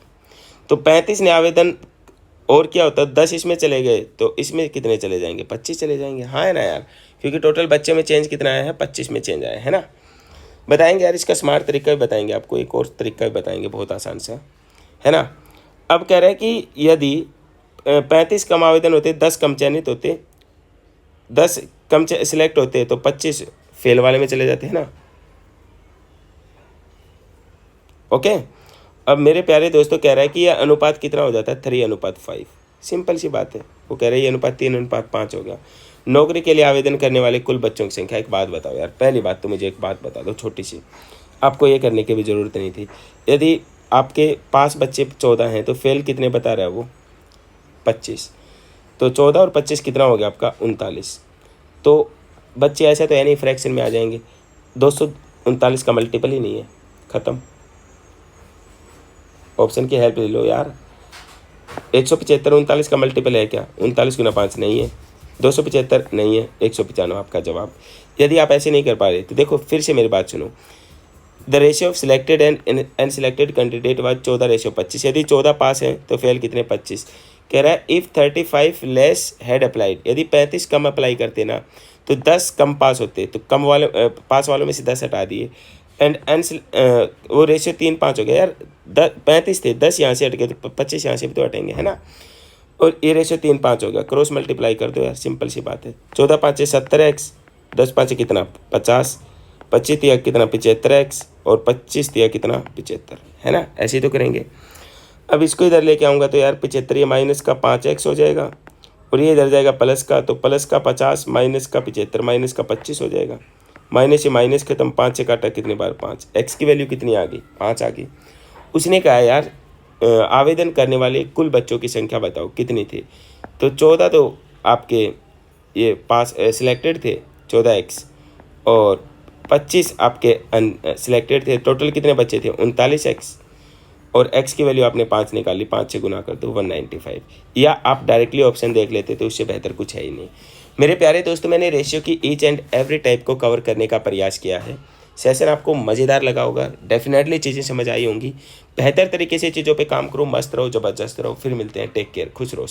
तो 35 ने आवेदन और क्या होता, 10 इसमें चले गए तो इसमें कितने चले जाएंगे 25 चले जाएंगे। हाँ है ना यार, क्योंकि टोटल बच्चे में चेंज कितना आया है 25 में चेंज आया है ना। बताएंगे यार, इसका स्मार्ट तरीका भी बताएंगे आपको, एक और तरीका भी बताएंगे बहुत आसान सा, है ना। अब कह रहे हैं कि यदि 35 कम आवेदन होते, 10 कम चयनित होते, 10 कम सिलेक्ट होते तो 25 फेल वाले में चले जाते हैं ना। ओके, अब मेरे प्यारे दोस्तों कह रहा है कि यह अनुपात कितना हो जाता है 3:5। सिंपल सी बात है, वो कह रहे हैं ये अनुपात 3:5 हो गया। नौकरी के लिए आवेदन करने वाले कुल बच्चों की संख्या। एक बात बताओ यार, पहली बात तो मुझे एक बात बता दो छोटी सी, आपको ये करने की भी ज़रूरत नहीं थी। यदि आपके पास बच्चे 14 हैं तो फेल कितने बता रहा है वो 25, तो 14 और 25 कितना हो गया आपका 39। तो बच्चे ऐसा तो है नहीं फ्रैक्शन में आ जाएंगे, 239 का मल्टीपल ही नहीं है, ख़त्म। ऑप्शन की हेल्प ले लो यार। 175 39 का मल्टीपल है क्या, 39 गुना 5 नहीं है, 275 नहीं है, 195 आपका जवाब। यदि आप ऐसे नहीं कर पा रहे तो देखो फिर से मेरी बात सुनो। The ratio of selected and unselected candidate was 14:25। यदि 14 पास हैं तो फेल कितने 25। कह रहा है इफ़ 35 लेस हैड अप्लाइड, यदि 35 कम अप्लाई करते ना तो 10 कम पास होते, तो कम वाले पास वालों में से 10 हटा दिए एंड वो रेशियो 3:5 हो गया यार। 35 थे, 10 यहाँ से हट गए तो 25 यहाँ से भी तो हटेंगे, है ना। और ये रेशियो 3:5 हो गया, क्रॉस मल्टीप्लाई कर दो यार, सिंपल सी बात है। 14 5 70x, 10 5 कितना 50, 25 तिया कितना 75x और 25 तिया कितना 75, है ना। ऐसे ही तो करेंगे। अब इसको इधर लेके आऊँगा तो यार 75 ये माइनस का 5x हो जाएगा और ये इधर जाएगा प्लस का, तो प्लस का 50 माइनस का 75 माइनस का 25 हो जाएगा। माइनस से माइनस खत्म, 5 से काटा कितनी बार 5, x की वैल्यू कितनी आ गई 5 आ गई। उसने कहा यार आवेदन करने वाले कुल बच्चों की संख्या बताओ कितनी थी। तो 14 तो आपके ये पास सिलेक्टेड थे 14x और 25 आपके सिलेक्टेड थे। टोटल कितने बच्चे थे 39x और x की वैल्यू आपने 5 निकाली, 5 से गुना कर दो 195। या आप डायरेक्टली ऑप्शन देख लेते तो उससे बेहतर कुछ है ही नहीं। मेरे प्यारे दोस्तों, मैंने रेशियो की ईच एंड एवरी टाइप को कवर करने का प्रयास किया है। सेशन आपको मज़ेदार लगा होगा, डेफिनेटली चीज़ें समझ आई होंगी। बेहतर तरीके से चीज़ों पे काम करो, मस्त रहो, ज़बरदस्त रहो। फिर मिलते हैं, टेक केयर, खुश रहो।